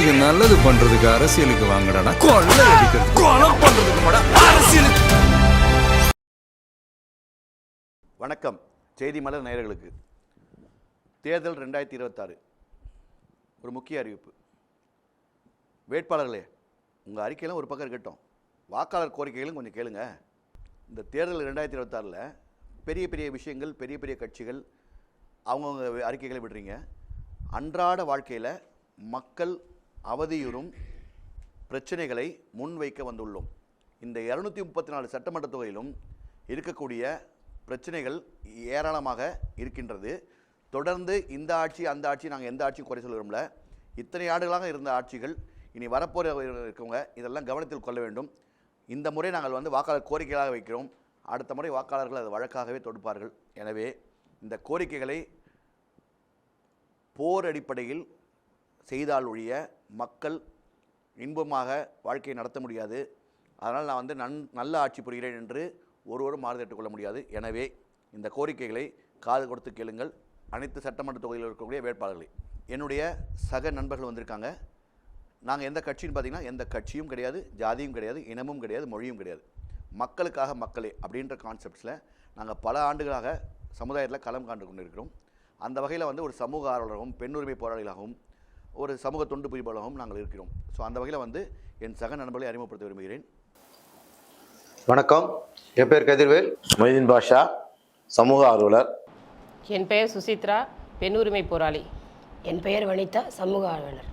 மக்களுக்கு நல்லது பண்றதுக்கு அரசியலுக்கு வாங்கடா, கொள்ளை அடிக்கிறது கொலை பண்றதுக்கு கூட அரசியலுக்கு. வணக்கம். செய்தி மலர் நேயர்களுக்கு தேர்தல் 2026 ஒரு முக்கிய அறிவிப்பு. வேட்பாளர்களே, உங்கள் அறிக்கையெல்லாம் ஒரு பக்கம் இருக்கட்டும், வாக்காளர் கோரிக்கைகளும் கொஞ்சம் கேளுங்க. இந்த தேர்தல் 2026 பெரிய பெரிய விஷயங்கள், பெரிய பெரிய கட்சிகள் அவங்கவுங்க அறிக்கைகளை விடுறீங்க. அன்றாட வாழ்க்கையில் மக்கள் அவதியுறும் பிரச்சனைகளை முன்வைக்க வந்துள்ளோம். இந்த 234 சட்டமன்ற தொகையிலும் இருக்கக்கூடிய பிரச்சனைகள் ஏராளமாக இருக்கின்றது. தொடர்ந்து இந்த ஆட்சி அந்த ஆட்சி நாங்கள் எந்த ஆட்சியும் குறை சொல்ல விரும்பல. இத்தனை ஆண்டுகளாக இருந்த ஆட்சிகள் இனி வரப்போகிற இருக்கவங்க இதெல்லாம் கவனத்தில் கொள்ள வேண்டும். இந்த முறை நாங்கள் வாக்காளர் கோரிக்கைகளாக வைக்கிறோம். அடுத்த முறை வாக்காளர்கள் அது வழக்காகவே தொடுப்பார்கள். எனவே இந்த கோரிக்கைகளை போர் அடிப்படையில் செய்தால் ஒழிய மக்கள் இன்பமாக வாழ்க்கையை நடத்த முடியாது. அதனால் நான் நல்ல ஆட்சி புரிகிறேன் என்று ஒருவரும் மாறுதட்டு கொள்ள முடியாது. எனவே இந்த கோரிக்கைகளை காது கொடுத்து கேளுங்கள். அனைத்து சட்டமன்ற தொகுதியில் இருக்கக்கூடிய வேட்பாளர்களை, என்னுடைய சக நண்பர்கள் வந்திருக்காங்க. நாங்கள் எந்த கட்சின்னு பார்த்தீங்கன்னா எந்த கட்சியும் கிடையாது, ஜாதியும் கிடையாது, இனமும் கிடையாது, மொழியும் கிடையாது. மக்களுக்காக மக்களே அப்படின்ற கான்செப்ட்ஸில் நாங்கள் பல ஆண்டுகளாக சமுதாயத்தில் களம் காண்டு கொண்டு இருக்கிறோம். அந்த வகையில் ஒரு சமூக ஆர்வலராகவும் பெண் உரிமை போராளிகளாகவும் ஒரு சமூக தொண்டு புரிபாளராகவும் நாங்கள் இருக்கிறோம். ஸோ அந்த வகையில் என் சக நண்பர்களை அறிமுகப்படுத்த விரும்புகிறேன். வணக்கம், என் பேர் கதிர்வேல், மொய்தீன் பாஷா, சமூக ஆர்வலர். என் பெயர் சுசித்ரா, பெண் உரிமை போராளி. என் பெயர் வனிதா, சமூக ஆர்வலர்.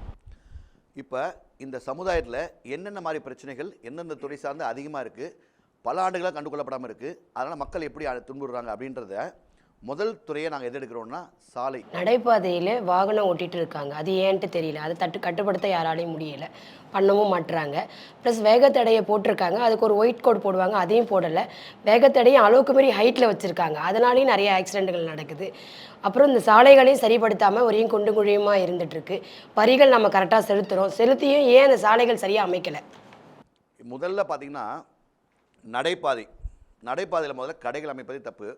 இப்போ இந்த சமுதாயத்தில் என்னென்ன மாதிரி பிரச்சனைகள் எந்தெந்த துறை சார்ந்து அதிகமாக இருக்குது, பல ஆண்டுகளாக கண்டுகொள்ளப்படாமல் இருக்குது, அதனால் மக்கள் எப்படி துன்புறுறாங்க அப்படின்றத முதல் துறையை நாங்கள் எது எடுக்கிறோம்னா சாலை. நடைபாதையில் வாகனம் ஓட்டிகிட்டு இருக்காங்க, அது ஏன்ட்டு தெரியல, அதை கட்டுப்படுத்த யாராலையும் முடியலை, பண்ணவும் மாட்டுறாங்க. ப்ளஸ் வேகத்தடையை போட்டிருக்காங்க, அதுக்கு ஒரு ஒயிட் கோட் போடுவாங்க, அதையும் போடலை. வேகத்தடையும் அளவுக்கு மாரி ஹைட்டில் வச்சுருக்காங்க, அதனாலேயும் நிறைய ஆக்சிடெண்ட்டுகள் நடக்குது. அப்புறம் இந்த சாலைகளையும் சரிப்படுத்தாமல் ஒரையும் குண்டு குழியுமாக இருந்துகிட்ருக்கு. வரிகள் நம்ம கரெக்டாக செலுத்தியும் ஏன் அந்த சாலைகள் சரியாக அமைக்கலை? முதல்ல பார்த்திங்கன்னா நடைபாதையில் முதல்ல கடைகள் அமைப்பதே தப்பு.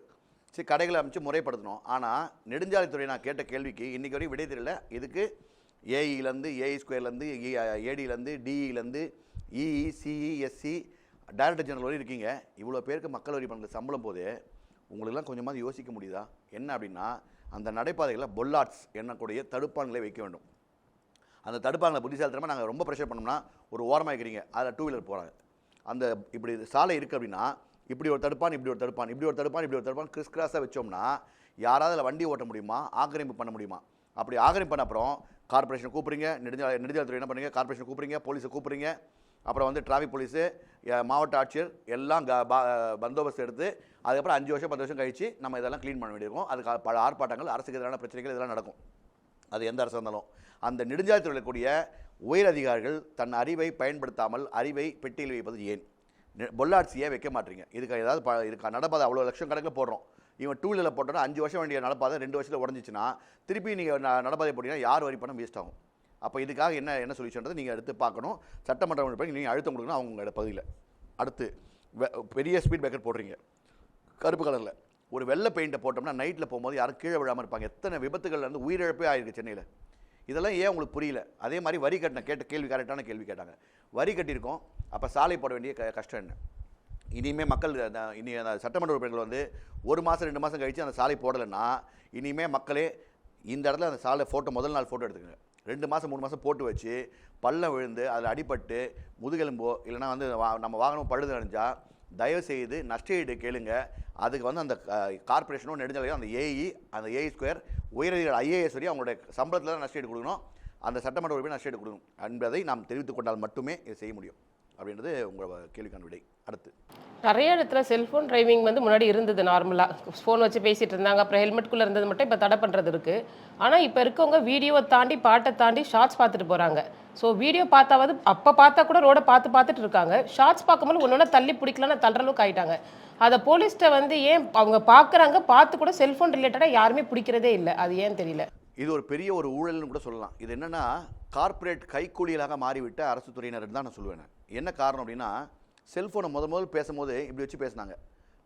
சரி, கடைகளை அமைச்சு முறைப்படுத்தணும். ஆனால் நெடுஞ்சாலைத்துறை நான் கேட்ட கேள்விக்கு இன்றைக்கி வரையும் விடை தெரியல. இதுக்கு ஏஇலேருந்து ஏஇ ஸ்கொயர்லேருந்து ஏடியிலேருந்து டிஇலேருந்து EE CE SC director general வரை இருக்கீங்க. இவ்வளோ பேருக்கு மக்கள் வரி பண்ணுற சம்பளம் போது உங்களுக்கெல்லாம் கொஞ்சமாவது யோசிக்க முடியுதா? என்ன அப்படின்னா, அந்த நடைபாதைகளில் பொல்லாட்ஸ் என்னக்கூடிய தடுப்பான்களை வைக்க வேண்டும். அந்த தடுப்பான்களை புத்திசாலித்தனமாக நாங்கள் ரொம்ப ப்ரெஷர் பண்ணோம்னா ஒரு ஓரமாக இருக்கிறீங்க, அதில் டூ வீலர் போகிறாங்க. அந்த இப்படி சாலை இருக்குது அப்படின்னா இப்படி ஒரு தடுப்பான், இப்படி ஒரு தடுப்பான், இப்படி ஒரு தடுப்பான், இப்படி ஒரு தடுப்பான் கிறிஸ் கிராஸாக வச்சோம்னா யாராவது அதில் வண்டி ஓட்ட முடியுமா? ஆக்கிரமிப்பு பண்ண முடியுமா? அப்படி ஆக்கிரமிப்பு பண்ண அப்புறம் கார்பரேஷன் கூப்பிட்றீங்க, நெடுஞ்சாலைத்துறை என்ன பண்ணுறீங்க, கார்பரேஷன் கூப்பிட்றீங்க, போலீஸை கூப்பிட்றீங்க, அப்புறம் டிராஃபிக் போலீஸு, மாவட்ட ஆட்சியர் எல்லாம் பந்தோபஸ்து எடுத்து அதுக்கப்புறம் 5 வருஷம் 10 வருஷம் கழித்து நம்ம இதெல்லாம் க்ளீன் பண்ண வேண்டியிருக்கும். அதுக்கு பல ஆர்ப்பாட்டங்கள், அரசுக்கு எதிரான பிரச்சனைகள் இதெல்லாம் நடக்கும். அது எந்த அரசு இருந்தாலும். அந்த நெடுஞ்சாலைத்துறையில் கூடிய உயர் அதிகாரிகள் தன் அறிவை பயன்படுத்தாமல் அறிவை பெட்டியில் வைப்பது ஏன்? பொல்லாட்சியை வைக்க மாட்டீங்க. இதுக்கு ஏதாவது இதுக்கு நடப்பாதை அவ்வளோ லட்சம் கணக்கில் போடுறோம். இவன் டூ வீலரில் போட்டோன்னா 5 வருஷம் வேண்டிய நடப்பாதை 2 வருஷத்தில் உடஞ்சிச்சுன்னா திருப்பி நீங்கள் நடப்பாதை போட்டிங்கன்னா யார் வரி பணம் வேஸ்ட் ஆகும். அப்போ இதுக்காக என்ன சொல்யூஷன்றது நீங்கள் எடுத்து பார்க்கணும். சட்டமன்ற உறுப்பினர் நீங்கள் அழுத்தம் கொடுக்கணும் அவங்களோட பகுதியில். அடுத்து பெரிய ஸ்பீட் பிரேக்கர் போடுறீங்க கருப்பு கலரில். ஒரு வெள்ளை பெயிண்ட்டை போட்டோம்னா நைட்டில் போகும்போது யாரும் கீழே விழாமல் இருப்பாங்க. எத்தனை விபத்துகள் உயிரிழப்பே ஆகிருக்கு சென்னையில். இதெல்லாம் ஏன் உங்களுக்கு புரியல? அதே மாதிரி வரி கேட்ட கேள்வி கரெக்டான கேள்வி கேட்டாங்க. வரி கட்டியிருக்கோம், அப்போ சாலை போட வேண்டிய கஷ்டம் என்ன? இனிமேல் மக்கள் இனி சட்டமன்ற உறுப்பினர்கள் 1 மாதம் 2 மாதம் கழித்து அந்த சாலை போடலைன்னா இனிமேல் மக்களே இந்த இடத்துல அந்த சாலை முதல் நாள் ஃபோட்டோ எடுத்துக்கங்க. 2 மாதம் 3 மாதம் போட்டு வச்சு பள்ளம் விழுந்து அதில் அடிபட்டு முதுகெலும்போ இல்லைனா நம்ம வாகனம் பழுது அடைஞ்சால் தயவுசெய்து நஷ்டஈடு கேளுங்க. அதுக்கு அந்த கார்பரேஷனோ நெடுஞ்சாலையோ அந்த ஏஇ ஸ்கொயர் உயரதிகாரி ஐஏஎஸ் வரையும் அவங்களுடைய சம்பளத்தில் தான் நஷ்டஈடு கொடுக்கணும். அந்த சட்டமன்ற உறுப்பினர் நஷ்டஈடு கொடுக்கணும் என்பதை நாம் தெரிவித்துக் கொண்டால் மட்டுமே இதை செய்ய முடியும் அப்படின்றது உங்கள் கேள்விக்கான விடை. அடுத்து நிறைய இடத்துல செல்ஃபோன் டிரைவிங் முன்னாடி இருந்தது, நார்மலாக ஃபோன் வச்சு பேசிகிட்டு இருந்தாங்க, அப்புறம் ஹெல்மெட்குள்ளே இருந்தது மட்டும் இப்போ தடை பண்ணுறது இருக்குது. ஆனால் இப்போ இருக்கவங்க வீடியோவை தாண்டி பாட்டை தாண்டி ஷார்ட்ஸ் பார்த்துட்டு போகிறாங்க. ஸோ வீடியோ பார்த்தாவது அப்போ பார்த்தா கூட ரோடை பார்த்துட்டு இருக்காங்க. ஷார்ட்ஸ் பார்க்கும்போது ஒன்று தள்ளி பிடிக்கலான்னு தள்ளுற அளவுக்கு ஆகிட்டாங்க. அதை போலீஸ்கிட்ட ஏன் அவங்க பார்க்குறாங்க, பார்த்து கூட செல்ஃபோன் ரிலேட்டடாக யாருமே பிடிக்கிறதே இல்லை. அது ஏன் தெரியல. இது ஒரு பெரிய ஒரு ஊழல்னு கூட சொல்லலாம். இது என்னென்னா கார்ப்பரேட் கைக்கூலிகளாக மாறிவிட்ட அரசு துறையினர் தான் நான் சொல்லுவேன். என்ன காரணம் அப்படின்னா, செல்ஃபோனை முதல் பேசும்போது இப்படி வச்சு பேசினாங்க.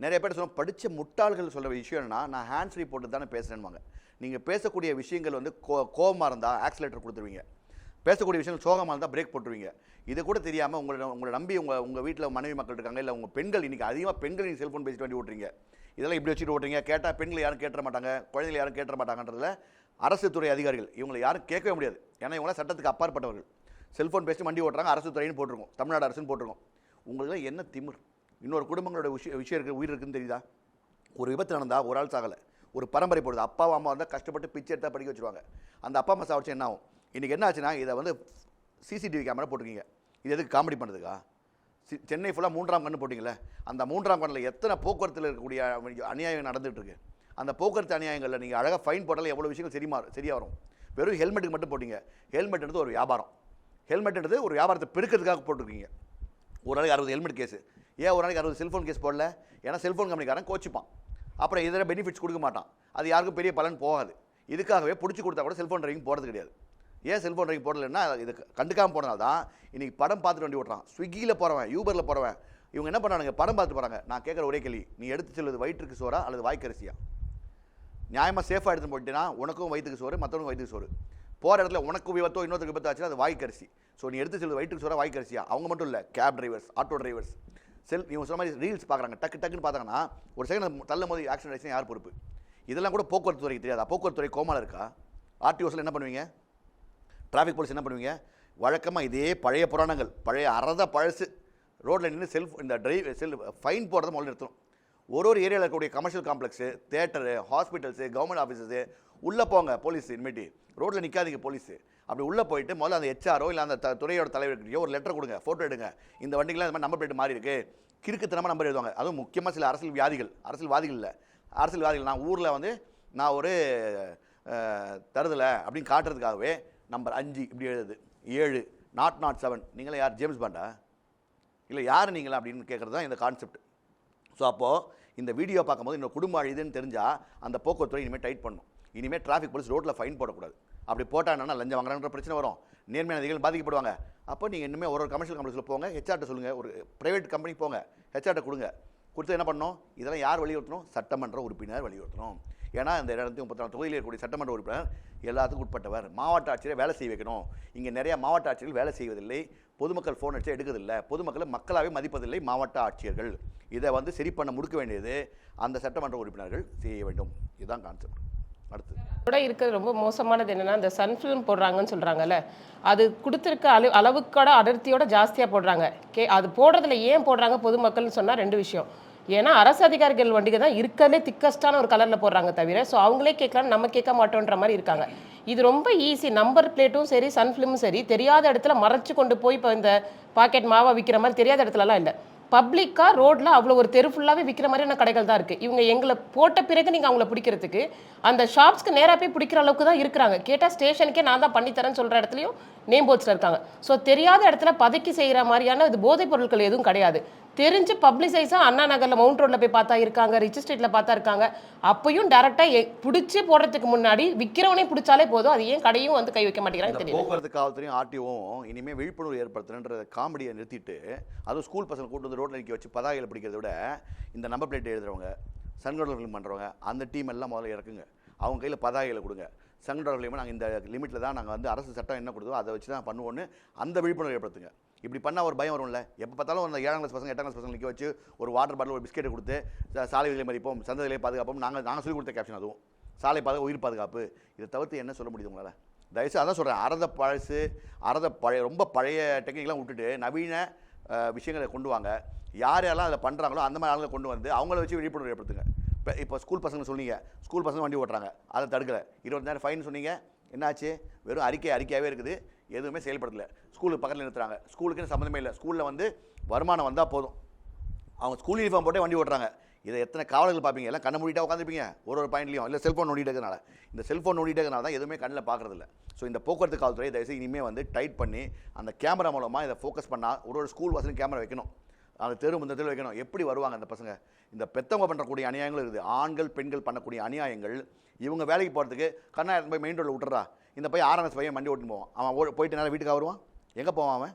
நிறைய பேர் சொல்ல படித்த முட்டாள்கள் சொல்கிற விஷயம் என்னன்னா, நான் ஹேண்ட்ஸ் ஃப்ரீ போட்டு தானே பேசுகிறேன்வாங்க. நீங்கள் பேசக்கூடிய விஷயங்கள் கோபமாக இருந்தால் ஆக்சிலேட்டர் கொடுத்துருவீங்க, பேசக்கூடிய விஷயங்கள் சோகமாக இருந்தால் பிரேக் போட்டுருவீங்க. இது கூட தெரியாமல் உங்களை நம்பி உங்கள் வீட்டில் மனைவி மக்கள் இருக்காங்க, இல்லை உங்கள் பெண்கள், இன்றைக்கி அதிகமாக பெண்கள் நீங்கள் செல்ஃபோன் பேசிட்டு வண்டி ஓட்டுறீங்க. இதெல்லாம் இப்படி வச்சுட்டு ஓட்டுறீங்க. கேட்டால் பெண்கள் யாரும் கேட்ட மாட்டாங்க, குழந்தைகள் யாரும் கேட்ட மாட்டாங்கன்றதுல அரசு துறை அதிகாரிகள் இவங்களை யாரும் கேட்கவே முடியாது. ஏன்னா இவங்களாம் சட்டத்துக்கு அப்பாற்பட்டவர்கள். செல்ஃபோன் பேசிட்டு வண்டி ஓட்டுறாங்க, அரசு துறைன்னு போட்டிருக்கோம், தமிழ்நாடு அரசுன்னு போட்டிருக்கோம். உங்களுக்கு என்ன திமிர்? இன்னொரு குடும்பங்களோட விஷயம் இருக்குது, உயிர் இருக்குன்னு தெரியுதா? ஒரு விபத்து நடந்தால் ஒரு ஆள் சாகலை, ஒரு பரம்பரை போடுது. அப்பாவும் அம்மா வந்தால் கஷ்டப்பட்டு பிச்சை எடுத்தால் படிக்க வச்சுருவாங்க. அந்த அப்பா அம்மா சாவச்சு என்ன ஆகும்? இன்றைக்கி என்ன ஆச்சுன்னா, இதை வந்து சிசிடிவி கேமரா போட்டிருக்கீங்க. இது எதுக்கு காமெடி பண்ணுறதுக்கா? சென்னை ஃபுல்லாக 3ஆம் கண்ணு போட்டிங்களே, அந்த 3ஆம் கண்ணில் எத்தனை போக்குவரத்தில் இருக்கக்கூடிய அநியாயம் நடந்துகிட்டு இருக்கு. அந்த போக்குவரத்து அநியாயங்களில் நீங்கள் அழகாக ஃபைன் போட்டாலும் எவ்வளோ விஷயங்கள் சரியாக வரும். வெறும் ஹெல்மெட்டுக்கு மட்டும் போட்டிங்க. ஹெல்மெட்ன்றது ஒரு வியாபாரம். ஹெல்மெட்ன்றது ஒரு வியாபாரத்தை பெருக்கிறதுக்காக போட்டிருக்கீங்க. ஒரு நாளைக்கு 60 ஹெல்மெட் கேஸு. ஏன் ஒரு நாளைக்கு 60 செல்ஃபோன் கேஸ் போடல? ஏன்னா செல்ஃபோன் கம்பெனிக்காரன் கோச்சிப்பான், அப்புறம் இதர பெனிஃபிட்ஸ் கொடுக்க மாட்டான். அது யாருக்கும் பெரிய பலன் போகாது. இதுக்காகவே பிடிச்சி கொடுத்தா கூட செல்ஃபோன் டிரைவிங் போகிறது கிடையாது. ஏன் செல்ஃபோன் டிரைவிங் போடலைன்னா இது கண்டுக்காமல் போனதால் தான் இன்றைக்கி படம் பார்த்துட்டு வண்டி ஓட்டுறான். ஸ்விக்கியில் போகிறவன், யூபரில் போகிறவன், இவங்க என்ன பண்ணுறாங்க? படம் பார்த்துட்டு போகிறாங்க. நான் கேட்குற ஒரே கேள்வி, நீ எடுத்து செல்வது வயிற்றுக்கு சோறா அல்லது வாய்க்கரிசியா? நியாயமாக சேஃபாக எடுத்துன்னு போயிட்டேன்னா உனக்கும் வயிற்றுக்கு சோறு, மற்றவனுக்கும் வயிற்றுக்கு சோறு. போகிற இடத்துல உனக்கு விபத்தோ இன்னொருத்தருக்கு விபத்து ஆச்சுன்னா அது வாய்க்கரிசி. ஸோ நீ எடுத்து செல்வது வயிற்றுக்கு சோறா வாய்க்கரிசியா? அவங்க மட்டும் இல்லை, கேப் டிரைவர்ஸ், ஆட்டோ டிரைவர்ஸ், இவங்க சொன்ன மாதிரி ரீல்ஸ் பார்க்குறாங்க, டக்குன்னு பார்த்தாங்கன்னா ஒரு செகண்ட் தள்ளும் போது ஆக்சிடென்ட் ஆச்சுன்னா யார் பொறுப்பு? இதெல்லாம் கூட போக்குவரத்து துறைக்கு தெரியாதா? போக்குவரத்து துறை கோமால இருக்கா? ஆர்டிஓஸில் என்ன பண்ணுவீங்க? டிராஃபிக் போலீஸ் என்ன பண்ணுவீங்க? வழக்கமாக இதே பழைய புராணங்கள், பழைய பழசு. ரோட்டில் நின்று ஃபைன் போடுறத முதல்ல நிறுத்தணும். ஒரு ஏரியாவில் இருக்கக்கூடிய commercial complex, theatre, hospitals, government offices உள்ளே போங்க. போலீஸ் இனிமேட்டு ரோட்டில் நிற்காதீங்க. போலீஸு அப்படி உள்ளே போயிட்டு முதல்ல அந்த ஹெச்ஆரோ இல்லை அந்த துறையோட தலைவர்கிட்டயோ ஒரு லெட்டர் கொடுங்க, ஃபோட்டோ எடுங்க. இந்த வண்டிக்கெலாம் இந்த மாதிரி நம்பர் பிளேட் மாறி இருக்குது, கிறுக்குத்தனமாக நம்பர் எழுதுவாங்க. அதுவும் முக்கியமாக சில அரசியல்வாதிகள் நான் ஊரில் வந்து நான் ஒரு தருதலை அப்படின்னு காட்டுறதுக்காகவே நம்பர் 5 இப்படி எழுதுது, 7 not 7. நீங்களே யார்? ஜேம்ஸ் பாண்டா? இல்லை யார் நீங்களா அப்படின்னு கேட்குறது தான் இந்த கான்செப்ட். ஸோ அப்போது இந்த வீடியோ பார்க்கும்போது இன்னொரு குடும்பம் அழிதுன்னு தெரிஞ்சால் அந்த போக்குவரத்துறை இனிமேல் டைட் பண்ணணும். இனிமேல் டிராஃபிக் போலீஸ் ரோட்டில் ஃபைன் போடக்கூடாது. அப்படி போட்டால் என்னன்னா லஞ்சம் வாங்குறான்ற பிரச்சனை வரும், நேர்மையான அதிகாரிகள் பாதிக்கப்படுவாங்க. அப்போ நீங்கள் இன்னுமே ஒரு கமர்ஷியல் காம்ப்ளெக்ஸில் போங்க, ஹெச்ஆர்ட்ட சொல்லுங்கள், ஒரு ப்ரைவேட் கம்பெனிக்கு போங்க, ஹெச்ஆர்ட்ட கொடுத்து என்ன பண்ணணும்? இதெல்லாம் யார் வலியுறுத்தணும்? சட்டமன்ற உறுப்பினர் வலியுறுத்தணும். ஏன்னா இந்த 234 தொகுதியில் இருக்கக்கூடிய சட்டமன்ற உறுப்பினர் எல்லாத்துக்கும் உட்பட்டவர். மாவட்ட ஆட்சியரை வேலை செய்ய வைக்கணும். இங்கே நிறையா மாவட்ட ஆட்சியர்கள் வேலை செய்வதில்லை, பொதுமக்கள் ஃபோன் அடிச்சா எடுக்கிறதில்லை, பொதுமக்களை மக்களாகவே மதிப்பதில்லை மாவட்ட ஆட்சியர்கள். இதை வந்து சரி பண்ண முடுக்க வேண்டியது அந்த சட்டமன்ற உறுப்பினர்கள் செய்ய வேண்டும். இதுதான் கான்செப்ட். அடுத்து கூட இருக்கிறது ரொம்ப மோசமானது என்னன்னா, இந்த சன் ஃபிலிம் போடுறாங்கன்னு சொல்கிறாங்கல்ல, அது கொடுத்துருக்க அளவுக்கோட அடர்த்தியோட ஜாஸ்தியாக போடுறாங்க. அது போடுறதுல ஏன் போடுறாங்க பொதுமக்கள்னு சொன்னால் 2 விஷயம். ஏன்னா அரசு அதிகாரிகள் வண்டிக்கு தான் இருக்கிறதுலே திக்கஸ்டான ஒரு கலரில் போடுறாங்க தவிர, ஸோ அவங்களே கேட்கலாம், நம்ம கேட்க மாட்டோன்ற மாதிரி இருக்காங்க. இது ரொம்ப ஈஸி. நம்பர் பிளேட்டும் சரி, சன் ஃபிலிமும் சரி, தெரியாத இடத்துல மறைச்சு கொண்டு போய் இப்போ இந்த பாக்கெட் மாவா விற்கிற மாதிரி தெரியாத இடத்துலலாம் இல்லை, பப்ளிக்காக ரோட்டில் அவ்வளோ ஒரு தெரு ஃபுல்லாகவே விற்கிற மாதிரியான கடைகள் தான் இருக்குது. இவங்க எங்களை போட்ட பிறகு நீங்கள் அவங்கள பிடிக்கிறதுக்கு அந்த ஷாப்ஸ்க்கு நேராக போய் பிடிக்கிற அளவுக்கு தான் இருக்கிறாங்க. கேட்டால் ஸ்டேஷனுக்கே நான் தான் பண்ணித்தரேன்னு சொல்கிற இடத்துலையும் நேம் போர்ட்ஸில் இருக்காங்க. ஸோ தெரியாத இடத்துல பதுக்கி செய்கிற மாதிரியான இது போதைப் பொருட்கள் எதுவும் கிடையாது. தெரிஞ்சு பப்ளிசைஸாக அண்ணா நகரில் மவுண்ட் ரோட்டில் போய் பார்த்தா இருக்காங்க, ரிச் ஸ்ட்ரீட்டில் பார்த்தா இருக்காங்க. அப்பயும் டேரெக்டாக பிடிச்சி போடுறதுக்கு முன்னாடி விற்கிறவனே பிடிச்சாலே போதும். அது ஏன் கடையும் வந்து கை வைக்க மாட்டேங்கிறாங்க தெரியும். போக்குவரத்து காவல்துறையும் ஆர்டிஓவும் இனிமேல் விழிப்புணர்வு ஏற்படுத்துறன்ற காமெடியை நிறுத்திட்டு, அதுவும் ஸ்கூல் பசங்க கூட்டு வந்து ரோட்டில் நிற்க வச்சு பதாகையில் பிடிக்கிறத விட இந்த நம்பர் பிளேட் எழுதுறவங்க, சன்கோடர் ஃபிலிம் பண்ணுறவங்க, அந்த டீம் எல்லாம் முதல்ல இறக்குங்க. அவங்க கையில் பதாகையில் கொடுங்க. சன்கோடர் ஃபிலிம் நாங்கள் இந்த லிமிட்டில் தான் நாங்கள் வந்து அரசு சட்டம் என்ன கொடுத்தோ அதை வச்சு தான் பண்ணுவோன்னு அந்த விழிப்புணர்வு ஏற்படுத்துங்க. இப்படி பண்ணால் ஒரு பயம் வரும்ல. எப்போ பார்த்தாலும் அந்த 7ஆம் கிளாஸ் பசங்க 8ஆம் கிளாஸ் பசங்க நிற்க வச்சு ஒரு வாட்டர் பாட்டில் ஒரு பிஸ்கெட்டை கொடுத்து சாலை விதிகளை மதிப்போம், சந்ததிகளை பாதுகாப்போம், நாங்கள் சொல்லிக் கொடுத்த கேப்ஷன். அதுவும் சாலை உயிர் பாதுகாப்பு. இதை தவிர்த்து என்ன சொல்ல முடியுது உங்களால்? தயவுசெய்து அதான் சொல்கிறேன், ரொம்ப பழைய டெக்னிக்லாம் விட்டுட்டு நவீன விஷயங்களை கொண்டு வாங்க. யாரெல்லாம் அதை பண்ணுறாங்களோ அந்த மாதிரி ஆளுங்களை கொண்டு வந்து அவங்கள வச்சு விழிப்புணர்வு ஏற்படுத்துங்க. இப்போ ஸ்கூல் பசங்க சொன்னீங்க, ஸ்கூல் பசங்க வண்டி ஓட்டுறாங்க, அதை தடுக்கலை. 20,000 ஃபைன் சொன்னீங்க, என்னாச்சு? வெறும் அறிக்கையாகவே இருக்குது, எதுவுமே செயல்படுத்தலை. ஸ்கூலுக்கு பக்கத்தில் நிறுத்துறாங்க. ஸ்கூலுக்குன்னு சம்மந்தமே இல்லை. ஸ்கூலில் வந்து வருமானம் வந்தால் போதும். அவங்க ஸ்கூல் யூனிஃபார்ம் போட்டே வண்டி ஓட்டுறாங்க. இதை எத்தனை காவலர்கள் பார்ப்பீங்க? எல்லாம் கண்ணை மூடிட்டா உட்காந்துருப்பீங்க ஒரு பாயிண்ட்லையும். இல்லை செல்ஃபோன் நோண்டிட்டு இருக்கிறனால, இந்த செல்ஃபோன் நோண்டிட்டு இருக்கிறனால தான் எதுவுமே கண்ணில் பார்க்குறதில்ல. ஸோ இந்த போக்குவரத்து காவல்துறை தயவுசெய்து இனிமேல் வந்து டைட் பண்ணி அந்த கேமரா மூலமாக இதை ஃபோக்கஸ் பண்ணால் ஒரு ஸ்கூல் வாசலும் கேமரா வைக்கணும், அந்த தெரு முந்தத்தில் வைக்கணும். எப்படி வருவாங்க அந்த பசங்க? இந்த பெற்றவங்க பண்ணுறக்கூடிய அநியாயங்கள் இருக்குது, ஆண்கள் பெண்கள் பண்ணக்கூடிய அநியாயங்கள். இவங்க வேலைக்கு போகிறதுக்கு கண்ணாயிரம் போய் மெயின் ரோட்டில் விட்டுறா, இந்த பையன் 6ஆம் கிளாஸ் பையன் வண்டி ஓட்டின்னு போவான். அவன் போயிட்டு நேரம் வீட்டுக்கு வருவான், எங்கே போவான் அவன்?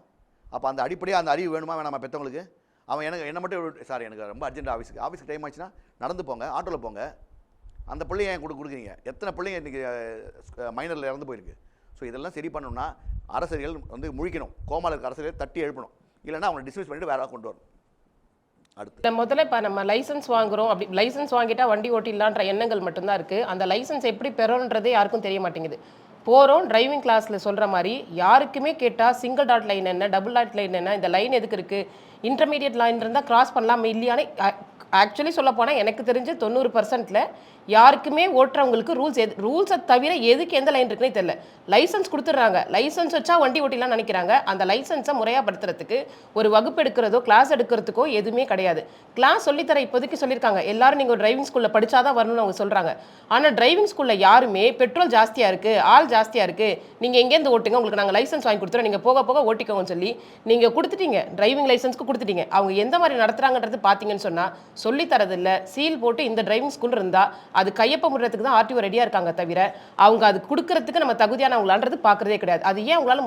அப்போ அந்த அடிப்படையாக அந்த அறிவு வேணுமா வேணாமா பெற்றவங்களுக்கு? அவன் என்ன மட்டும் சார் எனக்கு ரொம்ப அர்ஜென்ட் ஆஃபீஸுக்கு டைம் ஆச்சுன்னா நடந்து போங்க, ஆட்டோவில் போங்க. அந்த பிள்ளைங்க கொடுக்குறீங்க. எத்தனை பிள்ளைங்க இன்றைக்கி மைனரில் இறந்து போயிருக்கு? ஸோ இதெல்லாம் சரி பண்ணணும்னா அரசியல் வந்து முழிக்கணும், கோமால இருக்க அரசியலை தட்டி எழுப்பணும், இல்லைன்னா அவங்க டிஸ்மிஸ் பண்ணிட்டு வேற கொண்டு வரணும். அடுத்து முதல்ல இப்போ நம்ம லைசன்ஸ் வாங்குறோம், அப்படி லைசன்ஸ் வாங்கிட்டா வண்டி ஓட்டிடலான்ற எண்ணங்கள் மட்டும்தான் இருக்குது. அந்த லைசன்ஸ் எப்படி பெறணுன்றதே யாருக்கும் தெரிய மாட்டேங்குது. போகிறோம் டிரைவிங் கிளாஸில் சொல்கிற மாதிரி யாருக்குமே கேட்டால் சிங்கிள் டாட் லைன் என்ன, டபுள் டாட் லைன் என்ன, இந்த லைன் எதுக்கு இருக்குது, இன்டர்மீடியட் லைன் இருந்தால் கிராஸ் பண்ணலாமா இல்லையானே ஆக்சுவலி சொல்ல போனால் எனக்கு தெரிஞ்சு 90%ல் யாருக்குமே ஓட்டுறவங்களுக்கு ரூல்ஸை தவிர எதுக்கு எந்த லைன் இருக்குன்னே தெரியல. லைசன்ஸ் கொடுத்துட்றாங்க, லைசன்ஸ் வச்சா வண்டி ஓட்டிலாம் நினைக்கிறாங்க. அந்த லைசன்ஸை முறையாக படுத்துறதுக்கு ஒரு வகுப்பு எடுக்கிறதோ கிளாஸ் எடுக்கிறதுக்கோ எதுவுமே கிடையாது. கிளாஸ் சொல்லித்தர இப்போதைக்கு சொல்லியிருக்காங்க, எல்லாரும் நீங்கள் டிரைவிங் ஸ்கூலில் படித்தாதான் வரணும்னு அவங்க சொல்கிறாங்க. ஆனால் டிரைவிங் ஸ்கூலில் யாருமே பெட்ரோல் ஜாஸ்தியாக இருக்குது, ஆள் ஜாஸ்தியாக இருக்குது, நீங்கள் எங்கேருந்து ஓட்டுங்க, உங்களுக்கு நாங்கள் லைசன்ஸ் வாங்கி கொடுத்துறோம், நீங்கள் போக போக ஓட்டிக்கோங்கன்னு சொல்லி நீங்கள் கொடுத்துட்டீங்க, டிரைவிங் லைசன்ஸ்க்கு கொடுத்துட்டீங்க. அவங்க எந்த மாதிரி நடத்துகிறாங்கன்றது பார்த்தீங்கன்னு சொன்னால் சொல்லித்தரதில்ல. சீல் போட்டு இந்த டிரைவிங் ஸ்கூல் இருந்தால் அது கையொப்ப முடுறதுக்கு தான் ஆர்டிஓ ரெடியாக இருக்காங்க தவிர அவங்க அது கொடுக்கறதுக்கு நம்ம தகுதியானவங்களான்றது பார்க்குறதே கிடையாது. அது ஏன் உங்களால்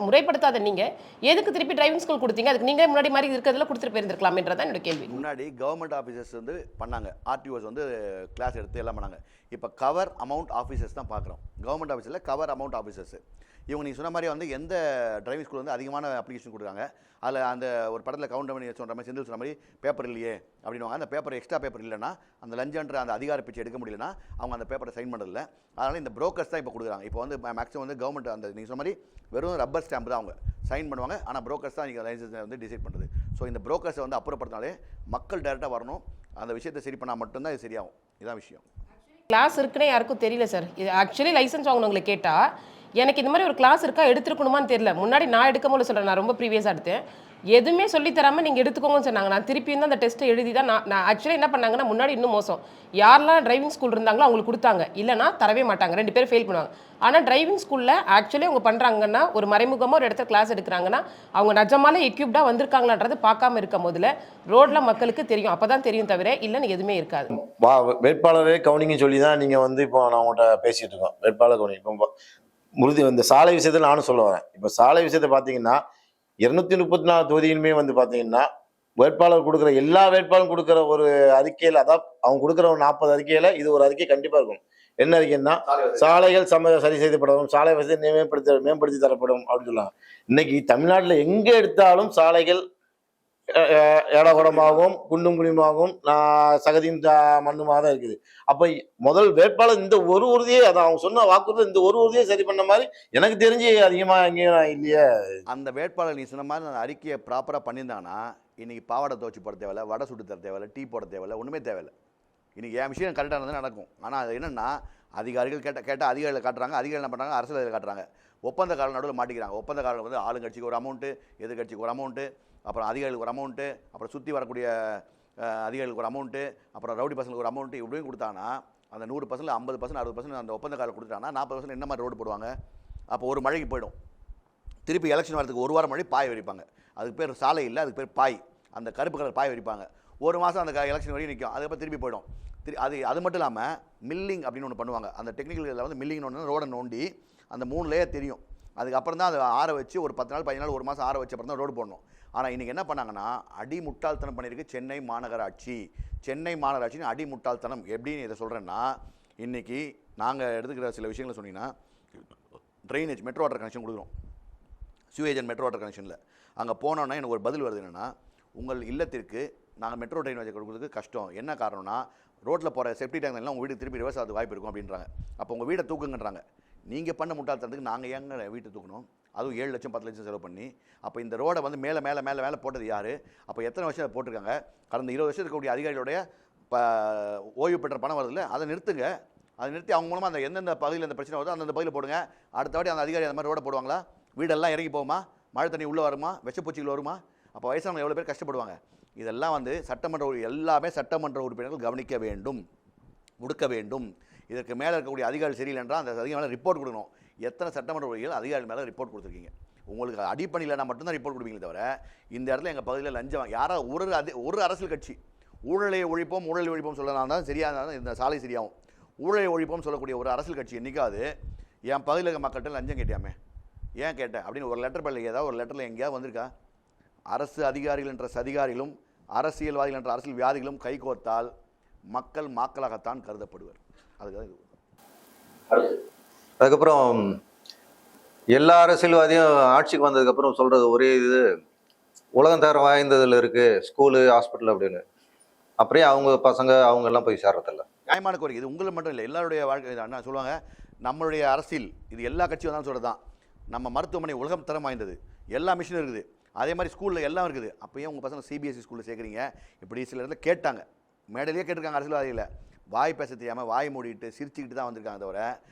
முறைப்படுத்தாத நீங்கள் எதுக்கு திருப்பி டிரைவிங் ஸ்கூல் கொடுத்தீங்க? அதுக்கு நீங்கள் முன்னாடி மாதிரி இருக்கிறதுல கொடுத்துட்டு போயிருந்துருக்கலாம்ன்றதான் என்னோட கேள்வி. முன்னாடி கவர்மெண்ட் ஆஃபீஸர்ஸ் வந்து பண்ணாங்க, ஆர்டிஓஸ் வந்து கிளாஸ் எடுத்து எல்லாம் பண்ணாங்க. இப்போ கவர் அமௌண்ட் ஆஃபீஸர்ஸ் தான் பார்க்குறோம். கவர்மெண்ட் ஆஃபீஸில் கவர் அமௌண்ட் ஆஃபீஸர்ஸ் இவங்க நீங்கள் சொன்ன மாதிரி வந்து எந்த டிரைவிங் ஸ்கூல் வந்து அதிகமான அப்ளிகேஷன் கொடுக்குறாங்க, அதில் அந்த ஒரு படத்தில் கவுண்ட் பண்ணி சொல்கிற மாதிரி செந்தில் சொன்ன மாதிரி பேப்பர் இல்லையே அப்படின்வாங்க. அந்த பேப்பர் எக்ஸ்ட்ரா பேப்பர் இல்லைன்னா அந்த லஞ்சன்ற அந்த அதிகார பிச்சை எடுக்க முடியலன்னா அவங்க அந்த பேப்பரை சைன் பண்ணுறதில்ல. அதனால் இந்த புரோக்கர்ஸ் தான் இப்போ கொடுக்குறாங்க. இப்போ வந்து மேக்ஸிமம் வந்து கவர்மெண்ட் அந்த நீங்கள் சொன்ன மாதிரி வெறும் ரப்பர் ஸ்டாம்ப் தான் அவங்க சைன் பண்ணுவாங்க. ஆனால் புரோக்கர்ஸ் தான் நீங்கள் லைசன்ஸ் வந்து டிசைட் பண்ணுறது. ஸோ இந்த புரோக்கர்ஸை வந்து அப்புறப்படுத்தினாலே மக்கள் டேரெக்டாக வரணும். அந்த விஷயத்தை சரி பண்ணால் மட்டும்தான் இது சரியாகும். இதான் விஷயம். கிளாஸ் இருக்குன்னே யாருக்கும் தெரியல சார். இது ஆக்சுவலி லைசன்ஸ் வாங்கினவங்களை கேட்டால் எனக்கு இந்த மாதிரி ஒரு கிளாஸ் இருக்கா எடுத்துருக்கணுமான்னு தெரியல. முன்னாடி நான் எடுக்கும்போது சொல்கிறேன், நான் ரொம்ப ப்ரீவியஸாக எடுத்தேன், எதுவுமே சொல்லித்தராமல் நீங்கள் எடுத்துக்கோங்கன்னு சொன்னாங்க. நான் திருப்பியும் தான் அந்த டெஸ்ட்டை எழுதி தான் நான் ஆக்சுவலி என்ன பண்ணாங்கன்னா முன்னாடி இன்னும் மோசம், யாரெல்லாம் டிரைவிங் ஸ்கூல் இருந்தாங்களோ அவங்களுக்கு கொடுத்தாங்க, இல்லைனா தரவே மாட்டாங்க, 2 பேர் ஃபெயில் பண்ணுவாங்க. ஆனால் டிரைவிங் ஸ்கூலில் ஆக்சுவலி அவங்க பண்ணுறாங்கன்னா ஒரு மறைமுகமாக ஒரு இடத்துல கிளாஸ் எடுக்கிறாங்கன்னா அவங்க நிஜமாலே எக்யூப்டாக வந்திருக்காங்களான்றது பார்க்காம இருக்கும் போதில் ரோட்டில் மக்களுக்கு தெரியும், அப்போ தான் தெரியும் தவிர இல்லைன்னு எதுவுமே இருக்காது. வேட்பாளரே கவுனிங்னு சொல்லி தான் நீங்கள் வந்து இப்போ நான் உங்கள்கிட்ட பேசிகிட்டு இருக்கோம். வேட்பாளர் கவுனிங் இப்போ இந்த சாலை விஷயத்தில் நானும் சொல்ல வரேன். இப்போ சாலை விஷயத்தை பார்த்தீங்கன்னா 234 தொகுதியிலுமே வந்து பார்த்தீங்கன்னா வேட்பாளர் கொடுக்குற எல்லா வேட்பாளரும் கொடுக்குற ஒரு அறிக்கையில், அதான் அவங்க கொடுக்குற ஒரு 40 அறிக்கையில் இது ஒரு அறிக்கை கண்டிப்பாக இருக்கும். என்ன அறிக்கைன்னா சாலைகள் சரி செய்யப்படும், சாலை வசதி மேம்படுத்தி தரப்படும் அப்படின்னு சொல்லுவாங்க. இன்னைக்கு தமிழ்நாட்டில் எங்கே எடுத்தாலும் சாலைகள் ஏடகுடமாகவும் குண்டும் குழியுமாகவும் சகதியும் மண்ணுமாக தான் இருக்குது. அப்போ முதல் வேட்பாளர் இந்த ஒரு உறுதியை, அதான் அவங்க சொன்ன வாக்குறுதி இந்த ஒரு உறுதியை சரி பண்ண மாதிரி எனக்கு தெரிஞ்சு அதிகமாக எங்கேயும் இல்லையே. அந்த வேட்பாளர் நீ சொன்ன மாதிரி அந்த அறிக்கையை ப்ராப்பராக பண்ணியிருந்தாங்கன்னா இன்னைக்கு பாவாடை துவச்சி போட தேவையில்லை, வடை சுட்டு தர தேவையில்லை, டீ போட தேவையில்லை, ஒன்றுமே தேவையில்லை. இன்றைக்கி என் விஷயம் கரெக்டாக இருந்தால் நடக்கும். ஆனால் அது என்னென்னா அதிகாரிகள் கேட்டால் அதிகாரிகள் காட்டுறாங்க, அதிகாரிகள் என்ன பண்ணுறாங்க, அரசியல் காட்டுறாங்க. ஒப்பந்தக்காரர்கள் நடுவில் மாட்டிக்கிறாங்க. ஒப்பந்தக்காரர்கள் வந்து ஆளுங்கட்சிக்கு ஒரு அமௌண்ட்டு, எதிர்கட்சிக்கு ஒரு அமௌண்ட்டு, அப்புறம் அதிகாரிகளுக்கு ஒரு அமௌண்ட்டு, அப்புறம் சுற்றி வரக்கூடிய அதிகாரிகளுக்கு ஒரு அமௌண்ட்டு, அப்புறம் ரவுடி பசங்களுக்கு ஒரு அமௌண்ட்டு, இப்படியும் கொடுத்தாங்கன்னா அந்த 100%, 50%, 60% அந்த ஒப்பந்தக்காரர்கள் கொடுத்துட்டாங்கன்னா 40% என்ன மாதிரி ரோடு போடுவாங்க? அப்போ ஒரு மழைக்கு போயிடும். திருப்பி எலெக்ஷன் வரதுக்கு ஒரு வாரம் மழை பாய் விரிப்பாங்க. அதுக்கு பேர் சாலை இல்லை, அதுக்கு பேர் பாய். அந்த கருப்பு கலர் பாய் விரிப்பாங்க. ஒரு மாதம் அந்த எலெக்ஷன் வரையும் நிற்கும். அதுக்கப்புறம் திருப்பி போயிடும். அது மட்டும் இல்லாமல் மில்லிங் அப்படின்னு ஒன்று பண்ணுவாங்க. அந்த டெக்னிக்கல் இதில் வந்து மில்லிங்னு ஒன்று ரோடை நோண்டி அந்த 3 லேயர் தெரியும். அதுக்கப்புறம் தான் அதை ஆற வச்சு ஒரு 10 நாள் 15 நாள் ஒரு மாதம் ஆற வச்ச அப்புறம் தான் ரோடு போடணும். ஆனால் இன்றைக்கி என்ன பண்ணாங்கன்னா அடி முட்டாள்தனம் பண்ணியிருக்கு சென்னை மாநகராட்சி. சென்னை மாநகராட்சின்னு அடி முட்டாள்தனம். எப்படின்னு இதை சொல்கிறேன்னா, இன்றைக்கி நாங்கள் எடுத்துக்கிற சில விஷயங்களை சொன்னீங்கன்னா ட்ரைனேஜ் மெட்ரோ வாட்டர் கனெக்ஷன் கொடுக்குறோம், சிவேஜ் அண்ட் மெட்ரோ வாட்டர் கனெக்ஷனில். அங்கே போனோன்னா எனக்கு ஒரு பதில் வருது என்னென்னா, உங்கள் இல்லத்திற்கு நாங்கள் மெட்ரோ ட்ரைனேஜ் கொடுக்குறதுக்கு கஷ்டம். என்ன காரணம்னா ரோட்டில் போகிற சேஃப்டி டேங்க் எல்லாம் உங்கள் வீட்டுக்கு திருப்பி ரிவர்ஸ் ஆகுது வாய்ப்பு இருக்கும் அப்படின்றாங்க. அப்போ உங்கள் வீட்டை தூக்குங்கன்றாங்க. நீங்கள் பண்ண முட்டாள்தனத்துக்கு நாங்கள் ஏங்க வீட்டை தூக்கணும்? அதுவும் 7 லட்சம் 10 லட்சம் செலவு பண்ணி. அப்போ இந்த ரோடை வந்து மேலே மேலே மேலே மேலே போட்டது யார்? அப்போ எத்தனை வருஷம் அதை போட்டிருக்காங்க? கடந்த 20 வருஷத்துக்கு இருக்கக்கூடிய அதிகாரிகளுடைய ஓய்வு பெற்ற பணம் வருதில்ல, அதை நிறுத்துங்க. அதை நிறுத்தி அவங்க மூலமாக அந்த எந்தெந்த பகுதியில் இந்த பிரச்சனை வருதோ அந்தந்த பகுதியில் போடுங்க. அடுத்த வாட்டி அந்த அதிகாரி அந்த மாதிரி ரோடை போடுவாங்களா? வீடெல்லாம் இறங்கி போகுமா? மழை தண்ணி உள்ளே வருமா? விஷப்பூச்சிகள் வருமா? அப்போ வயசானவங்க எவ்வளோ பேர் கஷ்டப்படுவாங்க? இதெல்லாம் வந்து எல்லாமே சட்டமன்ற உறுப்பினர்கள் கவனிக்க வேண்டும், முடுக்க வேண்டும். இதற்கு மேலே இருக்கக்கூடிய அதிகாரி சரியில்லைன்றால் அந்த அதிகாரி மேலே ரிப்போர்ட் கொடுக்கணும். எத்தனை சட்டமன்ற உறுப்பினர்கள் அதிகாரி மேலே ரிப்போர்ட் கொடுத்துருக்கீங்க? உங்களுக்கு அடிப்பணியில்னா மட்டும்தான் ரிப்போர்ட் கொடுப்பீங்களே தவிர இந்த இடத்துல எங்கள் பகுதியில் லஞ்சம் யாராவது ஒரு அரசியல் கட்சி ஊழலை ஒழிப்போம் சொல்லலாம் தான் சரியாக இருந்தால் இந்த சாலை சரியாகும். ஊழலை ஒழிப்போம் சொல்லக்கூடிய ஒரு அரசியல் கட்சி என்றைக்காவது என் பகுதியில் இருக்க மக்கள்கிட்ட லஞ்சம் கேட்டியாமே, ஏன் கேட்டேன் அப்படின்னு ஒரு லெட்டர் பேரில் ஏதாவது ஒரு லெட்டரில் எங்கேயாவது வந்திருக்கா? அரசு அதிகாரிகள் என்ற சதிகாரிகளும் அரசியல்வாதிகள் என்ற அரசியல் வியாதிகளும் கைகோர்த்தால் மக்கள் மாக்களாகத்தான் கருதப்படுவர். அதுக்காக அதுக்கப்புறம் எல்லா அரசியல்வாதியும் ஆட்சிக்கு வந்ததுக்கப்புறம் சொல்கிறது ஒரே இது உலகம் தரம் வாய்ந்ததில் இருக்குது ஸ்கூலு ஹாஸ்பிட்டல் அப்படின்னு. அப்படியே அவங்க பசங்க அவங்க எல்லாம் போய் சேர்றதில்ல. நியாயமான கோரிக்கை இது உங்களுக்கு மட்டும் இல்லை, எல்லாருடைய வாழ்க்கை அண்ணா சொல்லுவாங்க. நம்மளுடைய அரசியல் இது எல்லா கட்சியும் வந்தாலும் சொல்கிறது தான். நம்ம மருத்துவமனை உலகம் தரம் வாய்ந்தது, எல்லா மிஷினும் இருக்குது, அதே மாதிரி ஸ்கூலில் எல்லாம் இருக்குது. அப்போயே உங்கள் பசங்க சிபிஎஸ்சி ஸ்கூலில் சேர்க்குறீங்க இப்படி சில இடத்துல கேட்டாங்க, மேடையிலேயே கேட்டிருக்காங்க அரசியல்வாதியில். வாய் பேச தெரியாமல் வாய் மூடிட்டு சிரிச்சுக்கிட்டு தான் வந்திருக்காங்க. தவிர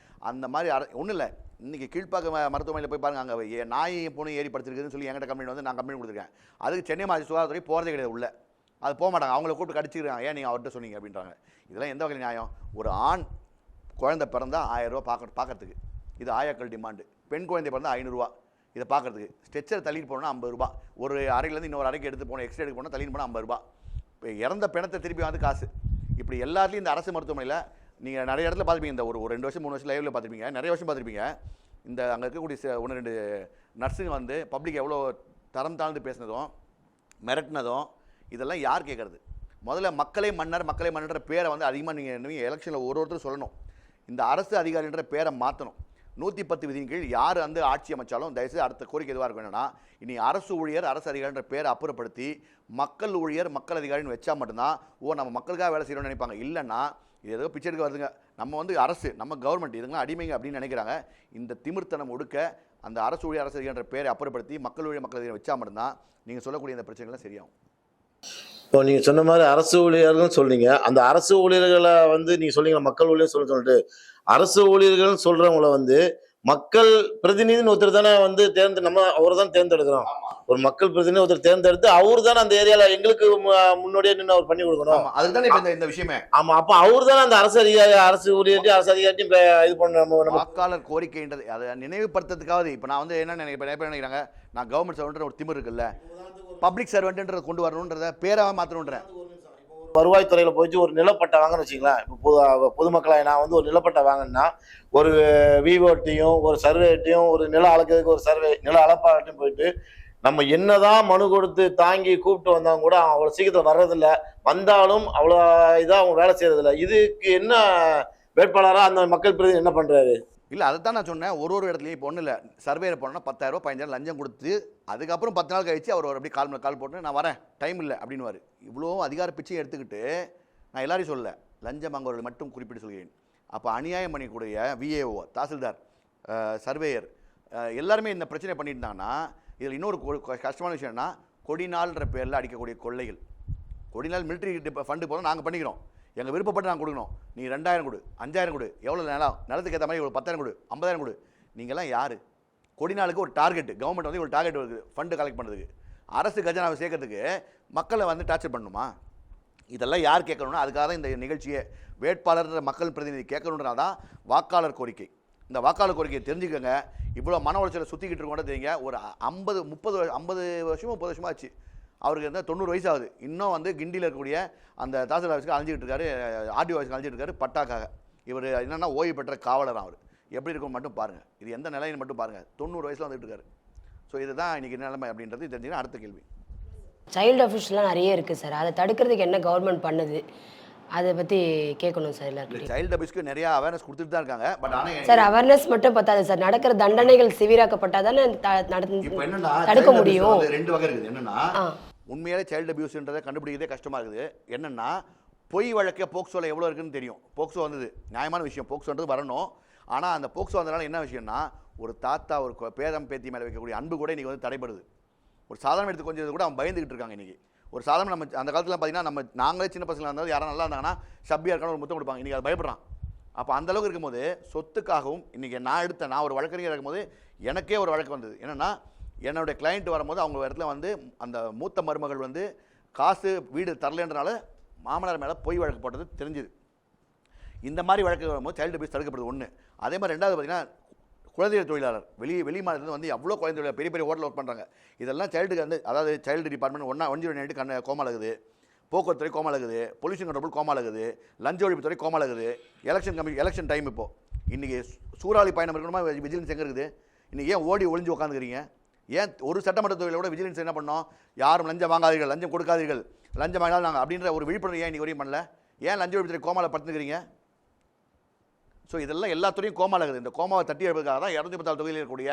அந்த மாதிரி ஒன்றும் இல்லை. இன்றைக்கி கீழ்ப்பாக்க மருத்துவமனையில் போய் பாருங்கள், அங்கே நாய் பொண்ணு ஏறி படுத்துருக்குதுன்னு சொல்லி என்கிட்ட கம்ப்ளைண்ட் வந்து நான் கம்ப்ளைண்ட் கொடுத்துருக்கேன். அதுக்கு சென்னை மாநில சுகாதாரத்துறை போகிறதே கிடையாது, உள்ள அது போக மாட்டாங்க. அவங்கள கூப்பிட்டு கடிச்சிக்கிறாங்க, ஏன் நீங்கள் அவர்கிட்ட சொன்னீங்க அப்படின்றாங்க. இதெல்லாம் எந்த வகையில் நியாயம்? ஒரு ஆண் குழந்தை பிறந்தால் 1000 ரூபா பார்க்கறதுக்கு, இது ஆயாக்கள் டிமாண்டு. பெண் குழந்தை பிறந்தால் 500 ரூபா இதை பார்க்கறதுக்கு. ஸ்ட்ரெச்சர் தள்ளிட்டு போனால் 50 ரூபா. ஒரு அறையிலேருந்து இன்னொரு அறைக்கு எடுத்து போகணும், எக்ஸ்ரே எடுக்க போனால் தள்ளிட்டு போனால் 50 ரூபா. இப்போ இறந்த பிணத்தை திருப்பி வந்து காசு. இப்படி எல்லாத்துலேயும் இந்த அரசு மருத்துவமனையில் நீங்கள் நிறைய இடத்துல பார்த்துருப்பீங்க. இந்த ஒரு 2 வருஷம் 3 வருஷம் லைவில் பார்த்துருப்பீங்க, நிறைய வருஷம் பார்த்துருப்பீங்க. இந்த அங்கே இருக்கக்கூடிய 1-2 நர்ஸுங்க வந்து பப்ளிக் எவ்வளோ தரம் தாழ்ந்து பேசினதும் மிரட்டினதும் இதெல்லாம் யார் கேட்குறது? முதல்ல மக்களே மன்னர் பேரை வந்து அதிகமாக நீங்கள் எலெக்ஷனில் ஒருத்தரும் சொல்லணும். இந்த அரசு அதிகாரின்ற பேரை மாற்றணும். 110 விதியின் கீழ் யார் வந்து ஆட்சி அமைச்சாலும் தயவுசெய்து அடுத்த கோரிக்கை எதுவாக இருக்கும் என்னன்னா, இனி அரசு ஊழியர் அரசு அதிகாரின்ற பேரை அப்புறப்படுத்தி மக்கள் ஊழியர் மக்கள் அதிகாரின்னு வச்சா மட்டும்தான் நம்ம மக்களுக்காக வேலை செய்யணும்னு நினைப்பாங்க. இல்லைன்னா இது ஏதோ பிச்சை எடுக்க வருதுங்க, நம்ம வந்து அரசு நம்ம கவர்மெண்ட் இதுங்களாம் அடிமைங்க அப்படின்னு நினைக்கிறாங்க. இந்த திமிர்த்தனம் ஒடுக்க அந்த அரசு ஊழியர் அரசு அதிகாரின்ற பேரை அப்புறப்படுத்தி மக்கள் ஊழியர் மக்கள் அதிகாரி வச்சா மட்டும்தான் நீங்கள் சொல்லக்கூடிய இந்த பிரச்சனைகள்லாம் சரியாகும். இப்போ நீங்கள் சொன்ன மாதிரி அரசு ஊழியர்கள் சொல்றீங்க, அந்த அரசு ஊழியர்களை வந்து நீங்கள் சொல்றீங்க மக்கள் ஊழியர் சொல்லிட்டு அரசு ஊழியர்கள் சொல்றவங்கள வந்து மக்கள் பிரதிநிதின்னு ஒருத்தர் தானே வந்து நம்ம அவரை தான் தேர்ந்தெடுக்கிறோம். ஒரு மக்கள் பிரதிநிதி ஒருத்தர் தேர்ந்தெடுத்து அவர் தானே அந்த ஏரியால எங்களுக்கு முன்னோடியே நின்று அவர் பண்ணி கொடுக்கணும். அதுதான் இந்த விஷயமே. ஆமா, அப்ப அவர் தானே அந்த அரசு அதிகாரி அரசு ஊழியர் அரசு அதிகாரியும் இது பண்ண வாக்காளர் கோரிக்கைன்றது அதை நினைவுபடுத்துறதுக்காவது. இப்போ நான் வந்து என்ன நினைக்கிறாங்க, நான் கவர்மெண்ட் சர்வெண்ட் ஒரு திமிர் இருக்குல்ல, பப்ளிக் சர்வெண்ட்ன்றதை கொண்டு வரணுன்றத பேராக மாற்றணுன்றேன். வருவாய்த்துறையில போயிட்டு ஒரு நிலப்பட்டை வாங்கன்னு வச்சுங்களேன். இப்போ பொதுமக்களாக நான் வந்து ஒரு நிலப்பட்டை வாங்கினா ஒரு விவோட்டையும் ஒரு சர்வேட்டையும் ஒரு நில அளக்கிறதுக்கு ஒரு சர்வே நில அளப்பாட்டையும் போயிட்டு நம்ம என்னதான் மனு கொடுத்து தாங்கி கூப்பிட்டு வந்தாங்க கூட அவ்வளோ சீக்கிரத்தில் வர்றதில்ல. வந்தாலும் அவ்வளோ இதாக அவங்க வேலை செய்யறதில்ல. இதுக்கு என்ன வேட்பாளராக அந்த மக்கள் பிரதிநிதி என்ன பண்ணுறாரு? இல்லை, அதை தான் நான் சொன்னேன். ஒரு இடத்துலையும் இப்போ ஒன்றும் இல்லை, சர்வேல போனால் 10,000 ரூபா 15,000 லஞ்சம் கொடுத்து அதுக்கப்புறம் 10 நாள் கழிச்சு அவர் அப்படியே கால் போட்டு நான் வரேன் டைம் இல்லை அப்படின்னுவார். இவ்வளோ அதிகார பிச்சையும் எடுத்துக்கிட்டு நான் எல்லாரையும் சொல்லலை, லஞ்சம் வாங்குவவர்கள் மட்டும் குறிப்பிட்டு சொல்கிறேன். அப்போ அநியாயம் பண்ணிக்கூடிய விஏஓ, தாசில்தார், சர்வேயர் எல்லாருமே இந்த பிரச்சனை பண்ணிட்டு இருந்தாங்கன்னா இதில் இன்னொரு கஷ்டமான விஷயம்னா கொடிநாள்ன்ற பேரில் அடிக்கக்கூடிய கொள்ளைகள். கொடிநாள் மிலிட்ரி ஃபண்டு போதும் நாங்கள் பண்ணிக்கிறோம், எங்கள் விருப்பப்பட்டு நாங்கள் கொடுக்கணும், நீ 2000 கொடு 5000 கொடு, எவ்வளோ நிலத்துக்கு ஏற்ற மாதிரி ஒரு 10,000 கொடு 50,000 கொடு. நீங்கள்லாம் யார்? கொடிநாளுக்கு ஒரு டார்கெட், கவர்மெண்ட் வந்து ஒரு டார்கெட் இருக்குது ஃபண்டு கலெக்ட் பண்ணுறதுக்கு, அரசு கஜனாவை சேர்க்கறதுக்கு மக்களை வந்து டார்ச்சர் பண்ணணுமா? இதெல்லாம் யார் கேட்கணும்னா அதுக்காக தான் இந்த நிகழ்ச்சியை வேட்பாளர் மக்கள் பிரதிநிதி கேட்கணுன்றா தான் வாக்காளர் கோரிக்கை. இந்த வாக்காளர் கோரிக்கையை தெரிஞ்சுக்கோங்க. இவ்வளோ மன உளைச்சலை சுற்றிக்கிட்டு இருக்கோட தெரியுங்க. ஒரு 50 வருஷமோ 30 வருஷமாக ஆச்சு அவருக்கு இருந்தால் 90 வயசு ஆகுது. இன்னும் வந்து கிண்டியில் இருக்கக்கூடிய அந்த தாசில்தார் ஆஃபீஸ்க்கு அலைஞ்சிக்கிட்டு இருக்காரு, ஆர்டிஓ ஆஃபீஸ்க்கு அலைஞ்சிட்டு இருக்காரு பட்டாக்காக. இவர் என்னென்னா ஓய்வு பெற்ற காவலர். அவர் எப்படி இருக்கும் மட்டும் பாருங்கள், இது எந்த நிலைன்னு மட்டும் பாருங்கள். 90 வயசில் வந்துட்டு இருக்காரு. ஸோ இதுதான் இன்றைக்கி நிலைமை அப்படின்றது தெரிஞ்சுன்னா அடுத்த கேள்வி. சைல்டு அஃபியூஸ்லாம் நிறைய இருக்குது சார், அதை தடுக்கிறதுக்கு என்ன கவர்மெண்ட் பண்ணுது அதை பற்றி கேட்கணும் சார். எல்லாருக்கும் சைல்டு அபியூஸ்க்கு நிறைய அவேர்னஸ் கொடுத்துட்டு தான் இருக்காங்க. பட் ஆனால் சார் அவேர்னஸ் மட்டும் பத்தாது சார், நடக்கிற தண்டனைகள் சிவிராக்கப்பட்டால் தானே தடுக்க முடியும். 2 வகை இருக்குது. என்னென்னா உண்மையாலே சைல்டு அபியூஸ்ன்றதை கண்டுபிடிக்கிறதே கஷ்டமாக இருக்குது. என்னென்னா பொய் வழக்கை போக்சோவில் எவ்வளோ இருக்குதுன்னு தெரியும். போக்சோ வந்தது நியாயமான விஷயம், போக்சோன்றது வரணும். ஆனால் அந்த போக்சோ வந்ததுனால என்ன விஷயம்னா ஒரு தாத்தா ஒரு பேதம் பேத்தி மேலே வைக்கக்கூடிய அன்பு கூட இன்றைக்கி வந்து தடைப்படுது. ஒரு சாதாரண எடுத்து கொஞ்சம் கூட அவன் பயந்துக்கிட்டு இருக்காங்க இன்றைக்கி. ஒரு சாதாரண நம்ம அந்த காலத்தில் பார்த்தீங்கன்னா நாங்களே சின்ன பசங்களாக இருந்தாலும் யாரும் நல்லா இருந்தாங்கன்னா சப்பியாக இருக்கான ஒரு முத்தம் கொடுப்பாங்க. இன்றைக்கி அது பயப்படுறான். அப்போ அந்தளவுக்கு இருக்கும்போது சொத்துக்காகவும் இன்றைக்கி நான் ஒரு வழக்கறிஞர் இருக்கும்போது எனக்கே ஒரு வழக்கு வந்தது. என்னென்னா என்னுடைய கிளைண்ட் வரும்போது அவங்க இடத்துல வந்து அந்த மூத்த மருமகள் வந்து காசு வீடு தரலன்றனால மாமனார் மேலே பொய் வழக்கு போட்டது தெரிஞ்சுது. இந்த மாதிரி வழக்கு வரும்போது சைல்டு அபியூஸ் தடுக்கப்படுது ஒன்று. அதே மாதிரி 2வது பார்த்தீங்கன்னா குழந்தைகள் தொழிலாளர் வெளி மாநிலத்தில் வந்து எவ்வளோ குழந்தை தொழிலாளர் பெரிய பெரிய ஹோட்டலில் ஒர்க் பண்ணுறாங்க. இதெல்லாம் சைல்டுக்கு வந்து அதாவது சைல்டு டிபார்ட்மெண்ட் 109 கோமால் இருக்குது, போக்குவரத்துறை கோமால் இருக்குது, பொல்யூஷன் கண்ட்ரோல் கோமால் இருக்குது, லஞ்ச ஒழிப்புத்துறை கோமால் இருக்குது, எலெக்ஷன் டைம் இப்போது. இன்றைக்கி சூறாவளி பயணம் இருக்கணுமா விஜிலன்ஸ் எங்கே இருக்குது? இன்றைக்கி ஏன் ஓடி ஒளிஞ்சு உட்காந்துக்கிறீங்க? ஏன் ஒரு சட்டமன்ற தொழிலோட விஜிலன்ஸ் என்ன பண்ணோம்? யாரும் லஞ்சம் வாங்காதீர்கள், லஞ்சம் கொடுக்காதீர்கள், லஞ்சம் வாங்கினாலும் நாங்கள் அப்படின்ற ஒரு விழிப்புணர்வு ஏன் இன்றைக்கி வரையும் பண்ணல? ஏன் லஞ்ச ஒழிப்புத்துறை கோமாவில் படுத்துக்கிறீங்க? ஸோ இதெல்லாம் எல்லா துறையும் கோமாவில் இருக்குது. இந்த கோமாவை தட்டி எடுப்பதற்காக தான் 234 தொகுதியில் இருக்கக்கூடிய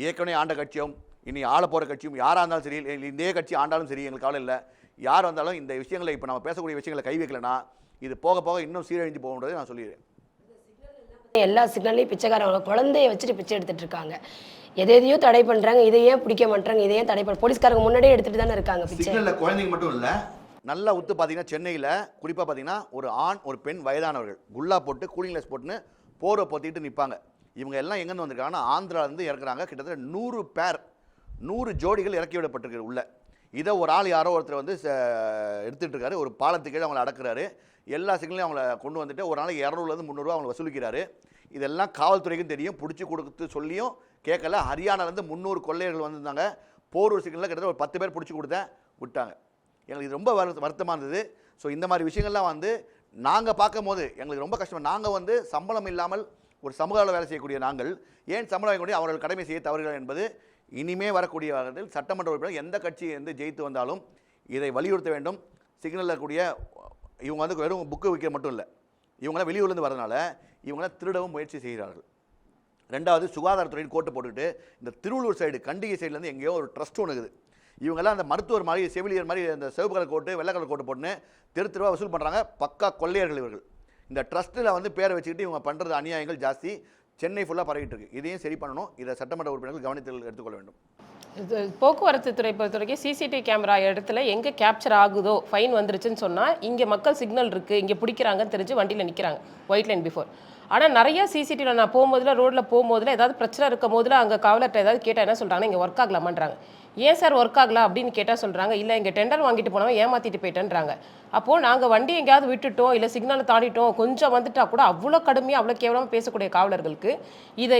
ஏற்கனவே ஆண்ட கட்சியும் இனி ஆள போகிற கட்சியும் யாராக இருந்தாலும் சரி, இதே கட்சி ஆண்டாலும் சரி, எங்களுக்கு கவலை இல்லை. யார் வந்தாலும் இந்த விஷயங்களை இப்போ நம்ம பேசக்கூடிய விஷயங்களை கை வைக்கலைன்னா இது போக போக இன்னும் சீரழிஞ்சு போகுன்றதை நான் சொல்லிடுறேன். எல்லா சிக்னல்லையும் பிச்சைக்காரங்க குழந்தைய வச்சுட்டு பிச்சை எடுத்துட்டு இருக்காங்க. எதையோ தடை பண்றாங்க, இதை ஏன் பிடிக்க மாட்டாங்க, இதை ஏன் தடை பண்ண போலீஸ்காரங்க முன்னாடியே எடுத்துட்டு தானே இருக்காங்க பிச்சை. சிக்னலில் குழந்தைங்க மட்டும் இல்லை, நல்லா உத்து பார்த்தீங்கன்னா சென்னையில் குறிப்பாக பார்த்தீங்கன்னா ஒரு ஆண் ஒரு பெண் வயதானவர்கள் குல்லா போட்டு கூலிங் கிளாஸ் போட்டுன்னு போரை போத்திட்டு நிற்பாங்க. இவங்க எல்லாம் எங்கேருந்து வந்திருக்காங்கன்னா ஆந்திராவிலேருந்து இறக்குறாங்க. கிட்டத்தட்ட 100 பேர் 100 ஜோடிகள் இறக்கி விடப்பட்டிருக்கு உள்ள. இதை ஒரு ஆள் யாரோ ஒருத்தர் வந்து எடுத்துகிட்டு இருக்காரு. ஒரு பாலத்துக்கு கீழே அவங்களை அடக்குறாரு. எல்லா சிக்னலையும் அவங்கள கொண்டு வந்துட்டு ஒரு நாளைக்கு 200 300 ரூபா அவங்களை வசூலிக்கிறாரு. இதெல்லாம் காவல்துறைக்கும் தெரியும். பிடிச்சி கொடுத்து சொல்லியும் கேட்கல. ஹரியானாலேருந்து 300 கொள்ளையர்கள் வந்திருந்தாங்க. போரூர் சிக்னலில் கிட்டத்தட்ட ஒரு 10 பேர் பிடிச்சி கொடுத்தேன், விட்டாங்க. எங்களுக்கு இது ரொம்ப வருத்தமாக இருந்தது. ஸோ இந்த மாதிரி விஷயங்கள்லாம் வந்து நாங்கள் பார்க்கும் போது எங்களுக்கு ரொம்ப கஷ்டம். நாங்கள் வந்து சம்பளம் இல்லாமல் ஒரு சமூக அளவில் வேலை செய்யக்கூடிய நாங்கள் ஏன் சம்பளம் வாங்கக்கூடிய அவர்கள் கடமை செய்ய தவறுகள் என்பது இனிமே வரக்கூடிய வகையில் சட்டமன்ற உறுப்பினர் எந்த கட்சி வந்து ஜெயித்து வந்தாலும் இதை வலியுறுத்த வேண்டும். சிக்னலில் இருக்கக்கூடிய இவங்க வந்து வெறும் புக்கு வைக்க மட்டும் இல்லை, இவங்களாம் வெளியூர்லேருந்து வரதுனால இவங்களாம் திருடவும் முயற்சி செய்கிறார்கள். ரெண்டாவது, சுகாதாரத்துறையின் கோட்டை போட்டுக்கிட்டு இந்த திருவள்ளூர் சைடு கண்டிகை சைட்லேருந்து எங்கேயோ ஒரு ட்ரஸ்ட் ஒன்று இருக்குது. இவங்கெல்லாம் அந்த மருத்துவர் மாதிரி செவிலியர் மாதிரி அந்த சிவப்பு கலர் கோட்டு வெள்ளை கலர் கோட்டு போட்டுன்னு தெருவா வசூல் பண்ணுறாங்க. பக்கா கொள்ளையர்கள் இவர்கள். இந்த ட்ரஸ்ட்டில் வந்து பேரை வச்சுக்கிட்டு இவங்க பண்ணுறது அநியாயங்கள் ஜாஸ்தி. சென்னை ஃபுல்லாக பரவிட்டு இருக்கு. இதையும் சரி பண்ணணும். இதை சட்டமன்ற உறுப்பினர்கள் கவனத்தில் எடுத்துக்கொள்ள வேண்டும். போக்குவரத்து துறை பொறுத்த வரைக்கும் சிசிடிவி கேமரா இடத்துல எங்கே கேப்சர் ஆகுதோ ஃபைன் வந்துருச்சுன்னு சொன்னால் இங்கே மக்கள் சிக்னல் இருக்குது, இங்கே பிடிக்கிறாங்கன்னு தெரிஞ்சு வண்டியில் நிற்கிறாங்க ஒயிட் லைன் பிஃபோர். ஆனால் நிறைய சிசிடிவியில் நான் போகும்போதில் ரோட்டில் போகும்போதில் ஏதாவது பிரச்சனை இருக்கும் போதில் அங்கே காவலர்கிட்ட ஏதாவது கேட்டால் என்ன சொல்கிறாங்கன்னா இங்கே ஒர்க் ஆகலாமான்றாங்க. ஏன் சார் ஒர்க் ஆகலாம் அப்படின்னு கேட்டால் சொல்கிறாங்க, இல்லை இங்கே டெண்டர் வாங்கிட்டு போனவன் ஏமாற்றிட்டு போயிட்டேன்றாங்க. அப்போது நாங்கள் வண்டி எங்கேயாவது விட்டுட்டோம், இல்லை சிக்னலை தாண்டிட்டோம், கொஞ்சம் வந்துட்டா கூட அவ்வளோ கடுமையாக அவ்வளோ கேவலமாக பேசக்கூடிய காவலர்களுக்கு இதை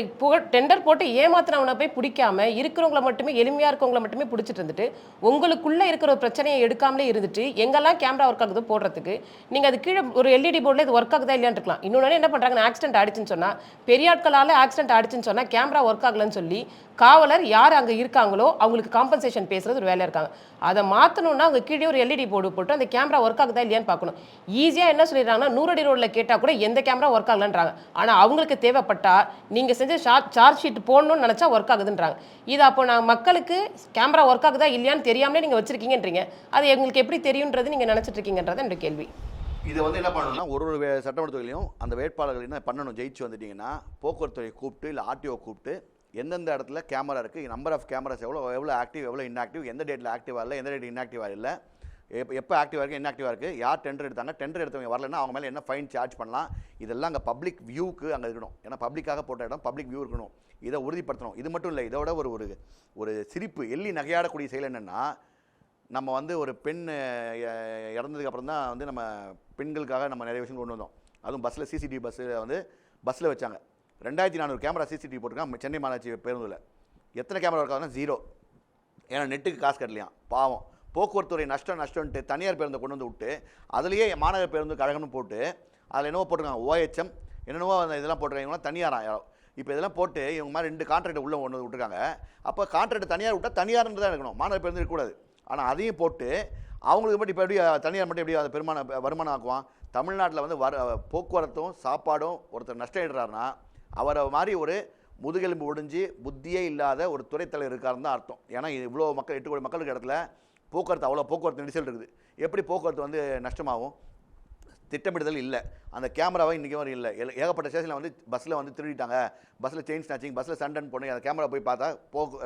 டெண்டர் போட்டு ஏமாத்தினவனை போய் பிடிக்காம இருக்கிறவங்களை மட்டுமே எளிமையாக இருக்கவங்களை மட்டுமே பிடிச்சிட்டு இருந்துட்டு உங்களுக்குள்ளே இருக்கிற ஒரு பிரச்சனையை எடுக்காமலே இருந்துட்டு எங்கெல்லாம் கேமரா ஒர்க் ஆகுது போடுறதுக்கு நீங்கள் அது கீழே ஒரு எல்இடி போர்டில் இது ஒர்க் ஆகுதா இல்லையான்னு இருக்கலாம். இன்னொன்று என்ன பண்ணுறாங்கன்னா ஆக்சிடென்ட் ஆயிடுச்சுன்னு சொன்னால் பெரிய ஆட்களால் ஆக்சிடென்ட் ஆயிடுச்சுன்னு சொன்னால் கேமரா ஒர்க் ஆகலன்னு சொல்லி காவலர் யார் அங்கே இருக்காங்களோ அவங்களுக்கு காம்பன்சேஷன் பேசுறது ஒரு வேலையாக இருக்காங்க. அதை மாற்றணும்னா அங்கே கீழே ஒரு எல்இடி போர்டு போட்டு அந்த கேமரா ஒர்க் ஆகுதா இல்லையான்னு பார்க்கணும். ஈஸியாக என்ன சொல்லிடுறாங்கன்னா 100 அடி ரோடில் கேட்டால் கூட எந்த கேமரா ஒர்க் ஆகலன்றாங்க. ஆனால் அவங்களுக்கு தேவைப்பட்டா நீங்கள் செஞ்ச சார்ஜ் ஷீட் போடணும்னு நினச்சா ஒர்க் ஆகுதுன்றாங்க. இது அப்போ நான் மக்களுக்கு கேமரா ஒர்க் ஆகுதா இல்லையான்னு தெரியாமலே நீங்கள் வச்சிருக்கீங்கன்றீங்க. அது எங்களுக்கு எப்படி தெரியுன்றது நீங்கள் நினச்சிட்டு இருக்கீங்கன்றது என்னோட கேள்வி. இதை வந்து என்ன பண்ணணும்னா ஒரு சட்டமன்ற தொகுதியிலையும் அந்த வேட்பாளர்கள் என்ன பண்ணணும், ஜெயிச்சு வந்துட்டீங்கன்னா போக்குவரத்துறை கூப்பிட்டு இல்லை ஆர்டிஓ கூப்பிட்டு எந்தெந்த இடத்துல கேமரா இருக்குது, நம்பர் ஆஃப் கேமராஸ் எவ்வளோ ஆக்டிவ் எவ்வளோ இன்ஆக்டிவ், எந்த டேட்டில் ஆக்டிவாக இல்லை, எந்த டேட் இன்ஆக்டிவாக இல்லை, எப்போ ஆக்டிவாக இருக்குது இன்ஆக்டிவாக இருக்குது, யார் டெண்டர் எடுத்தாங்க, டெண்டர் எடுத்தவங்க வரலன்னா அவங்க மேலே என்ன ஃபைன் சார்ஜ் பண்ணலாம், இதெல்லாம் அங்கே பப்ளிக் வியூக்கு அங்கே இருக்கணும். ஏன்னா பப்ளிக்காக போட்ட இடம் பப்ளிக் வியூ இருக்கணும். இதை உறுதிப்படுத்தணும். இது மட்டும் இல்லை, இதோட ஒரு சிரிப்பு எள்ளி நகையாடக்கூடிய செயல் என்னென்னா, நம்ம வந்து ஒரு பெண் இறந்ததுக்கப்புறம் தான் வந்து நம்ம பெண்களுக்காக நம்ம நிறைய விஷயம் கொண்டு வந்தோம். அதுவும் பஸ்ஸில் சிசிடிவி பஸ்ஸில் வச்சாங்க. 2400 கேமரா சிசிடிவி போட்டிருக்காங்க சென்னை மாநகராட்சி பேருந்தில். எத்தனை கேமரா இருக்காதுன்னா 0. ஏன்னா நெட்டுக்கு காசு கட்டலையாம். பாவம். போக்குவரத்துறை நஷ்டம்ன்ட்டு தனியார் பேருந்தை கொண்டு வந்து விட்டு அதுலேயே மாநகர பேருந்து கழகம்னு போட்டு அதில் என்னவோ போட்டிருக்காங்க OHM என்னென்னவோ இதெல்லாம் போட்டிருக்காங்க தனியாரா யாரோ. இப்போ இதெல்லாம் போட்டு இவங்க மாதிரி 2 கான்ட்ராக்ட் உள்ளே கொண்டு வந்து விட்டுருக்காங்க. அப்போ கான்ட்ராக்ட் தனியார் விட்டால் தனியார்னு தான் இருக்கணும், மாநகர பேருந்து இருக்கக்கூடாது. ஆனால் அதையும் போட்டு அவங்களுக்கு மட்டும் இப்போ எப்படி தனியார் மட்டும் எப்படி அதை வருமானம் ஆக்குவான்? தமிழ்நாட்டில் வந்து போக்குவரத்தும் சாப்பாடும் ஒருத்தர் நஷ்டம் இடுறாருன்னா அவரை மாதிரி ஒரு முதுகெலும்பு ஒடிஞ்சு புத்தியே இல்லாத ஒரு துறைத்தலைவர் இருக்காருன்னு தான் அர்த்தம். ஏன்னா இவ்வளோ மக்கள் 8 கோடி மக்களுக்கு இடத்துல போக்குவரத்து அவ்வளோ போக்குவரத்து நெரிசல் இருக்குது. எப்படி போக்குவரத்து வந்து நஷ்டமாகும்? திட்டமிடுதல் இல்லை. அந்த கேமராவை இன்றைக்கி வரை இல்லை. ஏகப்பட்ட ஸ்டேஷனில் வந்து பஸ்ஸில் வந்து திருடிட்டாங்க, பஸ்ஸில் செயின் ஸ்நாச்சிங், பஸ்ஸில் சண்டன் பொண்ணு, அந்த கேமரா போய் பார்த்தா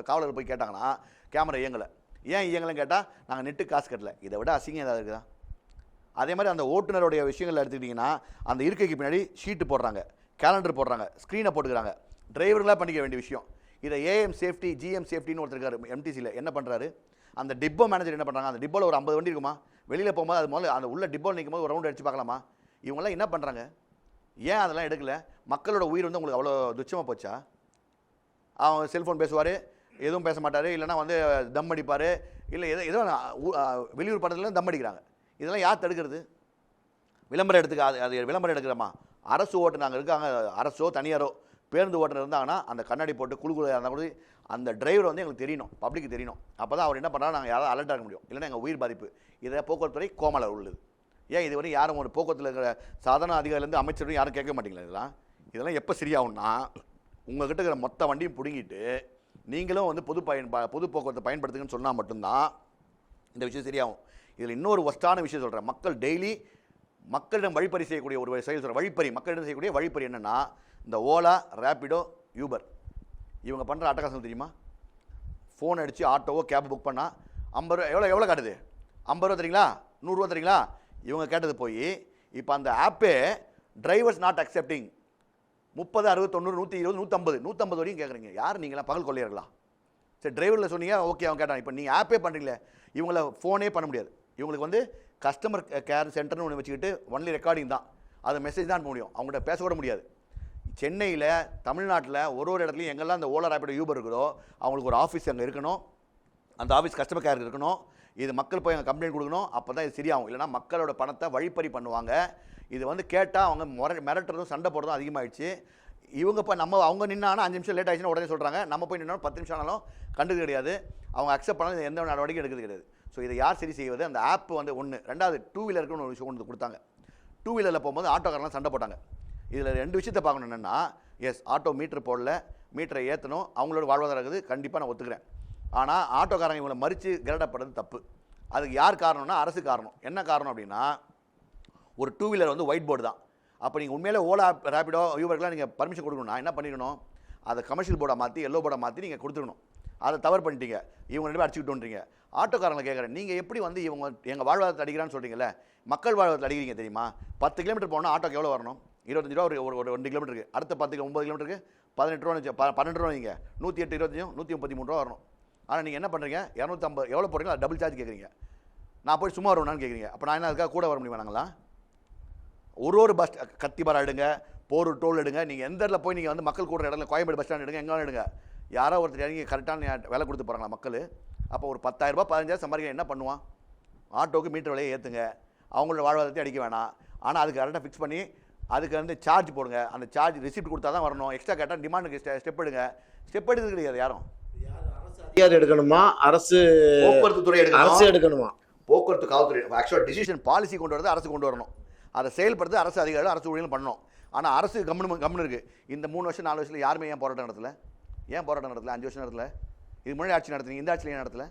காவலர் போய் கேட்டாங்கன்னா கேமரா இயங்கலை. ஏன் இயங்கலைன்னு கேட்டால் நாங்கள் நெட்டு காசு கட்டலை. இதை விட அசிங்கம் ஏதாவது இருக்குதா? அதே மாதிரி அந்த ஓட்டுநருடைய விஷயங்கள் எடுத்துக்கிட்டிங்கன்னா அந்த இருக்கைக்கு பின்னாடி ஷீட்டு போடுறாங்க, கேலண்டர் போடுறாங்க, ஸ்க்ரீனை போட்டுக்கிறாங்க. டிரைவர்களாக பண்ணிக்க வேண்டிய விஷயம். இதை ஏஎம் சேஃப்டி GM சேஃப்டின்னு ஒருத்தர் இருக்காரு MTCயில். என்ன பண்ணுறாரு? அந்த டிப்போ மேனேஜர் என்ன பண்ணுறாங்க? அந்த டிப்போவில் ஒரு 50 வண்டி இருக்குமா? வெளியில் போகும்போது அது முதல்ல அந்த உள்ள டிப்போவில் நிற்கும் போது ஒரு ரவுண்ட் அடிச்சு பார்க்கலாமா? இவங்கெல்லாம் என்ன பண்ணுறாங்க? ஏன் அதெல்லாம் எடுக்கலை? மக்களோட உயிர் வந்து உங்களுக்கு அவ்வளோ துச்சமாக போச்சா? அவன் செல்ஃபோன் பேசுவார், எதுவும் பேச மாட்டார், இல்லைனா வந்து தம் அடிப்பார், இல்லை ஏதோ வெளியூர் படத்தில் தம் அடிக்கிறாங்க. இதெல்லாம் யார் தடுக்கிறது? விளம்பரம் அது விளம்பரம் எடுக்கிறோமா? அரசு ஓட்டுநர் இருக்காங்க, அரசோ தனியாரோ பேருந்து ஓட்டுநர் இருந்தாங்கன்னா அந்த கண்ணாடி போட்டு குழு இருந்தால் கூட அந்த டிரைவர் வந்து எங்களுக்கு தெரியணும், பப்ளிக்கு தெரியணும். அப்போ தான் அவர் என்ன பண்ணுறாங்க, நாங்கள் யாராவது அலர்ட் ஆக முடியும். இல்லைன்னா எங்கள் உயிர் பாதிப்பு. இதை போக்குவரத்துறை கோமலர் உள்ளது. ஏன் இதுவரை யாரும் ஒரு போக்குவரத்தில் இருக்கிற சாதாரண அதிகாரிலேருந்து அமைச்சரும் யாரும் கேட்க மாட்டீங்களா? இதெல்லாம் இதெல்லாம் எப்போ சரியாகும்னா உங்ககிட்ட இருக்கிற மொத்த வண்டியும் பிடுங்கிட்டு நீங்களும் வந்து பொது போக்குவரத்தை பயன்படுத்துங்கன்னு சொன்னால் மட்டும்தான் இந்த விஷயம் சரியாகும். இதில் இன்னொரு ஒஸ்டான விஷயம் சொல்கிறேன். மக்கள் டெய்லி மக்களிடம் வழிப்பறி செய்யக்கூடிய ஒரு செயல் சொல்கிறேன். வழிப்பறி மக்களிடம் செய்யக்கூடிய வழிப்பறி என்னென்னா இந்த ஓலா, ரேப்பிடோ, யூபர் இவங்க பண்ணுற அட்டகாசம் தெரியுமா? ஃபோன் அடித்து ஆட்டோவோ கேப் புக் பண்ணால் 50 ரூபா எவ்வளோ காட்டுது? 50 ரூபா தரீங்களா, 100 ரூபா தரீங்களா? இவங்க கேட்டது போய் இப்போ அந்த ஆப்பே டிரைவர்ஸ் நாட் அக்செப்டிங் 30, 60, 90, 120, 150 வரையும் கேட்குறீங்க. யார் நீங்களாம் பகல் கொள்ளையர்களா? சரி, டிரைவரில் சொன்னீங்க, ஓகே, அவன் கேட்டான். இப்போ நீங்கள் ஆப்பே பண்ணுறீங்களே, இவங்கள ஃபோனே பண்ண முடியாது. இவங்களுக்கு வந்து கஸ்டமர் கேர் சென்டர்னு ஒன்று வச்சுக்கிட்டு ஒன்லி ரெக்கார்டிங் தான், அது மெசேஜ் தான் அனுப்ப முடியும், அவங்கள்ட்ட பேசக்கூட முடியாது. சென்னையில், தமிழ்நாட்டில் ஒரு இடத்துலையும் எங்கெல்லாம் அந்த ஓலா, ரேப்பிடோ, யூபர் இருக்குதோ அவங்களுக்கு ஒரு ஆஃபீஸ் அங்கே இருக்கணும். அந்த ஆஃபீஸ் கஸ்டமர் கேருக்கு இருக்கணும். இது மக்கள் போய் அங்கே கம்ப்ளைண்ட் கொடுக்கணும். அப்போ தான் இது சரியாகும். இல்லைனா மக்களோட பணத்தை வழிப்பறி பண்ணுவாங்க. இது வந்து கேட்டால் அவங்க மிரட்டுறதும் சண்டை போடுறதும் அதிகமாகிடுச்சு. இவங்க இப்போ அவங்க நின்னாலும் 5 நிமிஷம் லேட் ஆகிடுச்சுன்னா உடனே சொல்கிறாங்க. நம்ம போய் நின்னாலும் 10 நிமிஷம் ஆனாலும் கண்டுக்க கிடையாது. அவங்க அக்செப்ட் பண்ணாலும் எந்த நடவடிக்கை எடுக்கிறது கிடையாது. ஸோ இதை யார் சரி செய்வது? அந்த ஆப் வந்து ஒன்று. ரெண்டாவது, 2 வீலருக்குன்னு ஒரு விஷயம் கொண்டு கொடுத்தாங்க. 2 வீலரில் போகும்போது ஆட்டோக்காரெலாம் சண்டை போட்டாங்க. இதில் 2 விஷயத்தை பார்க்கணும். என்னென்னா, எஸ், ஆட்டோ மீட்டர் போடல, மீட்டரை ஏற்றணும், அவங்களோட வாழ்வாதாரம் இருக்குது, கண்டிப்பாக நான் ஒத்துக்கிறேன். ஆனால் ஆட்டோக்காரங்க இவங்களை மறித்து கிரடப்படுறது தப்பு. அதுக்கு யார் காரணம்னா அரசு காரணம். என்ன காரணம் அப்படின்னா, ஒரு 2 வீலர் வந்து ஒயிட் போர்டு தான். அப்போ நீங்கள் உண்மையிலே ஓலா, ரேப்பிடோ, யூபருக்குலாம் நீங்கள் பர்மிஷன் கொடுக்கணும்னா என்ன பண்ணிக்கணும்? அதை கமர்ஷியல் போர்டை மாற்றி, எல்லோ போர்டை மாற்றி நீங்கள் கொடுத்துக்கணும். அதை தவறு பண்ணிட்டீங்க. இவங்க 2 பேரும் அடிச்சுக்கிட்டோன்றீங்க. ஆட்டோக்காரங்களை கேட்குறேன், நீங்கள் எப்படி வந்து இவங்க எங்கள் வாழ்வாதாரத்தை அடிக்கிறான்னு சொல்கிறீங்களே, மக்கள் வாழ்வாதாரத்தை அடிக்கிறீங்க தெரியுமா? 10 கிலோமீட்டர் போனால் ஆட்டோக்கு எவ்வளோ வரணும்? 25 ரூபா ஒரு 2 கிலோமீட்டருக்கு. அடுத்த 9 கிலோமீட்டருக்கு 18 ரூபா, 12 ரூபா. நீங்கள் 108, 25, 133 ரூபா வரணும். ஆனால் நீங்கள் என்ன பண்ணுறீங்க? 250 எவ்வளோ போடுறீங்களோ டபுள் சார்ஜ் கேட்குறீங்க. நான் போய் சும்மா வருவேனான்னு கேட்குறீங்க. அப்போ நான் என்ன அதுக்காக கூட வர முடியுமா? நாங்களா ஒரு பஸ் கத்திபாரா எடுங்க, போரூர் டோல் எடுங்க, நீங்கள் எந்த இடத்துல போய் நீங்கள் வந்து மக்கள் கூடுற இடத்துல கோயம்பேடு பஸ் ஸ்டாண்ட் எடுங்க, எங்கே எடுங்க, யாரோ ஒருத்தர் இறங்கி கரெக்டான விலை கொடுத்து போகிறாங்களா மக்கள்? அப்போ ஒரு 10,000 ரூபா 15,000 சம்பாதிக்க என்ன பண்ணுவான்? ஆட்டோவுக்கு மீட்டர் விலையை ஏற்றுங்க, அவங்களோட வாழ்வாதாரத்தை அடிக்க வேணாம். ஆனால் அதுக்கு கரெக்டாக ஃபிக்ஸ் பண்ணி அதுக்கு வந்து சார்ஜ் போடுங்க. அந்த சார்ஜ் ரிசிப்ட் கொடுத்தா தான் வரணும். எக்ஸ்ட்ரா கேட்டால் டிமாண்டுக்கு ஸ்டெப் எடுங்க. ஸ்டெப் எடுக்கிறது கிடையாது யாரும். அதிகாரி எடுக்கணுமா, அரசு போக்குவரத்து துறை அரசு எடுக்கணுமா? போக்குவரத்து காவல்துறை ஆக்சுவலாக டிசிஷன் பாலிசி கொண்டு வரது அரசு கொண்டு வரணும். அதை செயல்படுறது அரசு அதிகாரிகள், அரசு ஊழியர்கள் பண்ணணும். ஆனால் அரசு கம்முன்னு இருக்குது. இந்த 3 வருஷம் 4 வருஷத்தில் யாருமே ஏன் போராட்டம் நடத்தல? 5 வருஷம் நடத்தல? இது முன்னாடி ஆட்சி நடத்துறீங்க, இந்த ஆட்சியில் ஏன் நடத்தல?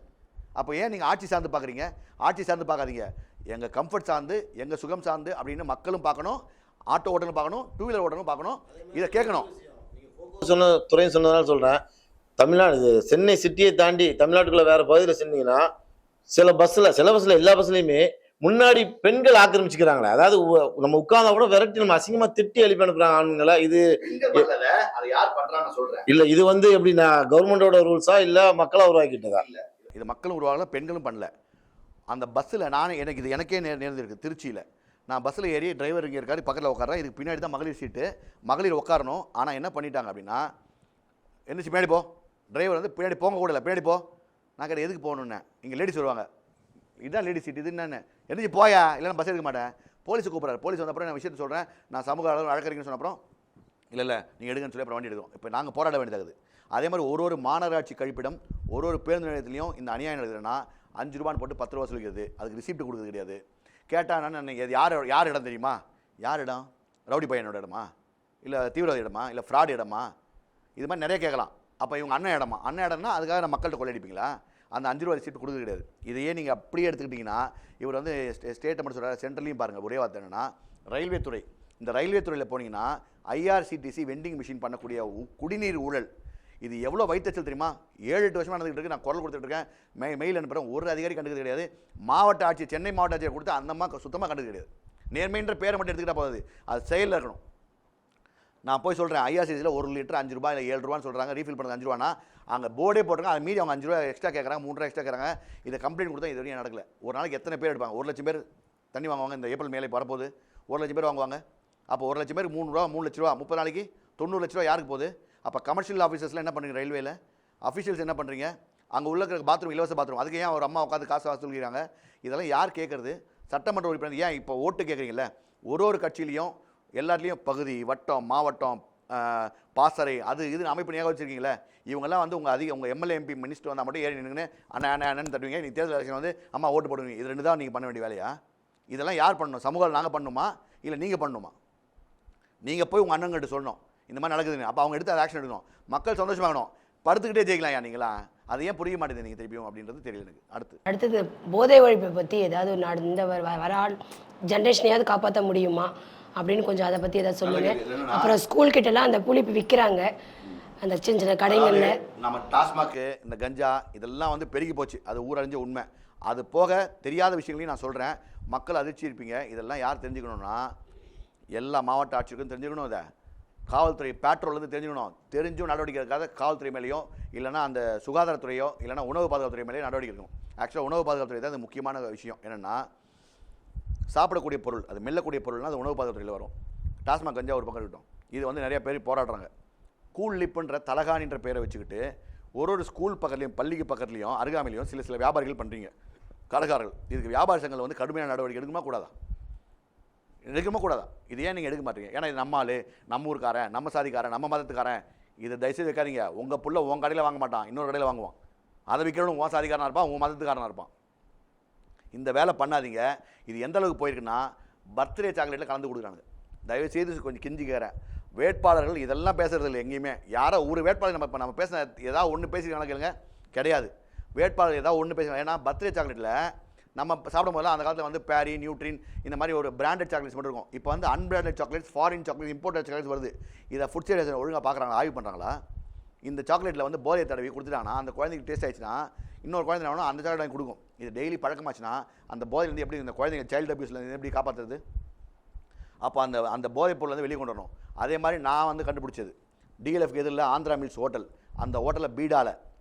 அப்போ ஏன் நீங்கள் ஆட்சி சார்ந்து பார்க்குறீங்க? ஆட்சி சார்ந்து பார்க்காதீங்க. எங்கள் கம்ஃபர்ட் சார்ந்து, எங்கள் சுகம் சார்ந்து அப்படின்னு மக்களும் பார்க்கணும், ஆட்டோ ஓட்டலும் பார்க்கணும், 2 வீலர் ஓட்டலும் பார்க்கணும். இதை கேட்கணும். துறைன்னு சொன்னதுனால சொல்கிறேன், தமிழ்நாடு சென்னை சிட்டியை தாண்டி தமிழ்நாட்டுக்குள்ளே வேறு பகுதியில் சென்னீங்கன்னா சில பஸ்ஸில் எல்லா பஸ்லையுமே முன்னாடி பெண்கள் ஆக்கிரமிச்சுக்கிறாங்களே. அதாவது நம்ம உட்கார்ந்தா கூட விரட்டி நம்ம அசிங்கமா திட்டி எழுப்பி அனுப்புறாங்க ஆண்களை. இது இல்ல, இது வந்து எப்படின்னா கவர்மெண்டோட ரூல்ஸா இல்ல மக்களா உருவாக்கிட்டதா? இது மக்களும் உருவாகல, பெண்களும் பண்ணல. அந்த பஸ்ஸில் எனக்கே நேர்ந்திருக்கு. திருச்சியில் நான் பஸ்ஸில் ஏறி டிரைவர் இங்கே இருக்காரு, பக்கத்தில் உட்காரேன். இதுக்கு பின்னாடி தான் மகளிர் சீட்டு, மகளிர் உட்காரணும். ஆனால் என்ன பண்ணிட்டாங்க அப்படின்னா, எந்திரிச்சு பின்னாடி போ, டிரைவர் வந்து பின்னாடி போங்க கூட இல்லை, பின்னாடி போ. நான் கேட்டேன் எதுக்கு போகணுன்னு. இங்கே லேடிஸ் வருவாங்க, இதுதான் லேடிஸ் சீட், இது என்னென்ன, எந்திரிச்சு போயா, இல்லைன்னா பஸ் எடுக்க மாட்டேன். போலீஸ் கூப்பிட்றாரு. போலீஸ் வந்த அப்புறம் நான் விஷயத்தை சொல்கிறேன், நான் சமூக அளவு வழக்கறிஞர்னு சொன்ன அப்புறம் இல்லை நீங்கள் எடுங்கன்னு சொல்லி அப்புறம் வண்டி எடுக்கும். இப்போ நாங்கள் போராட வேண்டியதாகுது. அதே மாதிரி ஒரு மாநகராட்சி கழிப்பிடம், ஒரு பேருந்து நிலையத்துலையும் இந்த அநியாயம் நடக்குதுன்னா 5 ரூபான்னு போட்டு 10 ரூபா சொல்லிக்கிறது, அதுக்கு ரிசிப்ட் கொடுக்குறது கிடையாது. கேட்டால் நான் யார் இடம் தெரியுமா? யார் இடம்? ரவுடி பையனோட இடமா, இல்லை தீவிரவாத இடமா, இல்லை ஃப்ராட் இடமா? இது மாதிரி நிறைய கேட்கலாம். அப்போ இவங்க அண்ணன் இடமா? அண்ணன் இடம்னா அதுக்காக நான் மக்கள்கிட்ட கொள்ளையடிப்பீங்களா? அந்த 5 ரூபா ரிசிப்ட் கொடுக்குறது கிடையாது. இதையே நீங்கள் அப்படியே எடுத்துக்கிட்டிங்கன்னா, இவர் வந்து ஸ்டேட்டை மட்டும் சொல்கிறார், சென்ட்ரலையும் பாருங்கள். ஒரே வார்த்தை என்னென்னா, ரயில்வே துறை. இந்த ரயில்வே துறையில் போனீங்கன்னா IRCTC வெண்டிங் மிஷின் பண்ணக்கூடிய குடிநீர் ஊழல், இது எவ்வளோ வைத்தச்சல் தெரியுமா? 7-8 வருஷமாக நடந்துகிட்டு இருக்கு. நான் குரல் கொடுத்துட்டு இருக்கேன், மெயில் அனுப்புகிறேன், ஒரு அதிகாரி கண்டுக்கிறது கிடையாது. மாவட்ட ஆட்சியர், சென்னை மாவட்ட ஆட்சியர் கொடுத்து அந்த சுத்தமாக கண்டுக்க கிடையாது. நேர்மைன்ற பேரை மட்டும் எடுத்துக்கிட்டா போகுது, அது செயலில் இருக்கணும். நான் போய் சொல்கிறேன், IRCTCயில் 1 லிட்டர் 5 ரூபா இல்லை 7 ரூபான்னு சொல்கிறாங்க, ரீஃபில் பண்ணுறது 5 ரூபானா அங்கே போர்டே போட்டிருக்காங்க. அது மீறி அவங்க 5 ரூபா எக்ஸ்ட்ரா கேட்குறாங்க, 3 ரூபா எக்ஸ்ட்ரா கேட்குறாங்க. இதை கம்ப்ளைண்ட் கொடுத்தா இது வரையும் நடக்கல. ஒரு நாளைக்கு எத்தனை பேர் எடுப்பாங்க? 1 லட்சம் பேர் தண்ணி வாங்குவாங்க. இந்த ஏப்ரல் மேலே வரப்போகுது 1 லட்சம் பேர் வாங்குவாங்க. அப்போ 1 லட்சம் பேர் 3 ரூபா, 3 லட்ச ரூபா, 30 நாளைக்கு 90 லட்ச ரூபா யாருக்கு போகுது? அப்போ கமர்ஷியல் ஆஃபீஸர்ஸில் என்ன பண்ணுறீங்க? ரயில்வேல அஃபீஷியல்ஸ் என்ன பண்ணுறீங்க? அங்கே உள்ள இருக்கிற பாத்ரூம், இலவச பாத்ரூம், அதுக்கு ஏன் ஒரு அம்மா உட்காந்து காசு வசூலிக்கிறாங்க? இதெல்லாம் யார் கேட்குறது? சட்டமன்ற உறுப்பினர் ஏன் இப்போ ஓட்டு கேட்குறீங்களே? ஒரு கட்சியிலையும் எல்லாத்துலேயும் பகுதி, வட்டம், மாவட்டம், பாசறை, அது இது அமைப்பு ஞாபகம் வச்சுருக்கீங்களே? இவங்கெல்லாம் வந்து உங்கள் எம்எல்ஏ எம்பி மினிஸ்டர் வந்தால் மட்டும் ஏறி நின்றுன்னு அண்ணன் தட்டுவீங்க. நீங்கள் தேர்தல் எலெக்ஷன் வந்து அம்மா ஓட்டு போடுவீங்க. இது 2 தான் நீங்கள் பண்ண வேண்டிய வேலையா? இதெல்லாம் யார் பண்ணணும்? சமூகம் நாங்கள் பண்ணணுமா இல்லை நீங்கள் பண்ணணுமா? நீங்கள் போய் உங்கள் அண்ணங்கிட்ட சொல்லணும், இந்த மாதிரி நடக்குதுன்னு. அப்போ அவங்க எடுத்து அதை ஆக்ஷன் எடுக்கணும், மக்கள் சந்தோஷமாகணும். படுத்துக்கிட்டே ஜெயிக்கலாம் ஏன் நீங்களா? அது ஏன் புரிய மாட்டேங்குது நீங்கள் திருப்பியும் அப்படின்றது தெரியல எனக்கு. அடுத்தது போதை ஒழிப்பை பற்றி ஏதாவது இந்த வர ஜென்ரேஷனையாவது காப்பாற்ற முடியுமா அப்படின்னு கொஞ்சம் அதை பற்றி ஏதாவது சொல்லுங்கள். அப்புறம் ஸ்கூல் கிட்டலாம் அந்த புளிப்பு விற்கிறாங்க அந்த சின்ன சின்ன கடைகளில். நம்ம டாஸ்மாக்கு இந்த கஞ்சா இதெல்லாம் வந்து பெருகி போச்சு, அது ஊரறிஞ்ச உண்மை. அது போக தெரியாத விஷயங்களையும் நான் சொல்கிறேன், மக்கள் அதிர்ச்சி இருப்பீங்க. இதெல்லாம் யார் தெரிஞ்சுக்கணும்னா எல்லா மாவட்ட ஆட்சியருக்கும் தெரிஞ்சுக்கணும், இதை காவல்துறை பேட்ரோல்லேருந்து தெரிஞ்சுக்கணும். தெரிஞ்சும் நடவடிக்கை இருக்காத காவல்துறை மேலேயோ இல்லைனா அந்த சுகாதாரத்துறையோ இல்லைனா உணவு பாதுகாப்புத்துறை மேலேயோ நடவடிக்கை இருக்கணும். ஆக்சுவலாக உணவு பாதுகாப்புத்துறை தான் அது முக்கியமான விஷயம். என்னென்னா சாப்பிடக்கூடிய பொருள், அது மெல்லக்கூடிய பொருள்னால் அது உணவு பாதுகாப்புத்துறையில் வரும். டாஸ்மாக் கஞ்சா ஒரு பக்கம் இருக்கட்டும், இது வந்து நிறைய பேர் போராடுறாங்க. கூல் லிப்புன்ற தலகாணின்ற பேரை வச்சுக்கிட்டு ஒரு ஸ்கூல் பக்கத்துலையும் பள்ளிக்கு பக்கத்துலையும் அருகாமையிலையும் சில வியாபாரிகள் பண்ணுறீங்க, கடைக்காரர்கள். இதுக்கு வியாபார சங்கங்கள் வந்து கடுமையான நடவடிக்கை எடுக்குமா கூடாதா? எடுக்கமா கூடாதா? இது ஏன் நீங்கள் எடுக்க மாட்டீங்க? ஏன்னா இது நம்ம ஆள், நம்ம ஊருக்காரன், நம்ம சாதிக்காரன், நம்ம மதத்துக்காரன், இதை தயவுசெய்து வைக்காதீங்க. உங்கள் புள்ள உங்கள் கடையில் வாங்க மாட்டான், இன்னொரு கடையில் வாங்குவான். அதை விற்கிறவனும் உன் சாதிக்காரனாக இருப்பான், உன் மதத்துக்காரனாக இருப்பான். இந்த வேலை பண்ணாதீங்க. இது எந்த அளவுக்கு போயிருக்குன்னா பர்த்டே சாக்லேட்டில் கலந்து கொடுக்குறாங்க. தயவுசெய்து கொஞ்சம் கிஞ்சிக்கிறேன், வேட்பாளர்கள் இதெல்லாம் பேசுறது இல்லை எங்கேயுமே. யாரோ ஒரு வேட்பாளர் நம்ம பேசின ஏதாவது ஒன்று பேசிக்கலாம் கேளுங்க, கிடையாது. வேட்பாளர் ஏதாவது ஒன்று பேசுகிறாங்க. ஏன்னா பர்த்டே சாக்லேட்டில் நம்ம சாப்பிடும் போதெல்லாம் அந்த காலத்தில் வந்து பேரி, நியூட்ரின் இந்த மாதிரி ஒரு பிராண்டட் சாக்லேட்ஸ் மட்டும் இருக்கும். இப்போ வந்து unbranded chocolates, foreign chocolates, imported chocolates வருது. இதை ஃபுட் சைடு ஒழுங்காக பார்க்குறாங்க, ஆய்வு பண்ணுறாங்களா? இந்த சாக்லேட்டில் வந்து போதையை தடவி கொடுத்துட்டாங்கன்னா அந்த குழந்தைக்கு டேஸ்ட் ஆயிடுச்சுன்னா இன்னொரு குழந்தை வேணும் அந்த சாக்லேட் வாங்கி கொடுக்கும். இது டெய்லி பழக்கமாச்சுன்னா அந்த போதையிலேருந்து எப்படி இந்த குழந்தைங்க சைல்டு அபியூஸ்லேருந்து எப்படி காப்பாற்றுறது? அப்போ அந்த போதைப் பொருள் வந்து வெளியே கொண்டு வரணும். அதே மாதிரி நான் வந்து கண்டுபிடிச்சது டிஎல்எஃப்க்கு எதிரில் ஆந்திரா மில்ஸ் ஹோட்டல், அந்த ஹோட்டலில் பீடால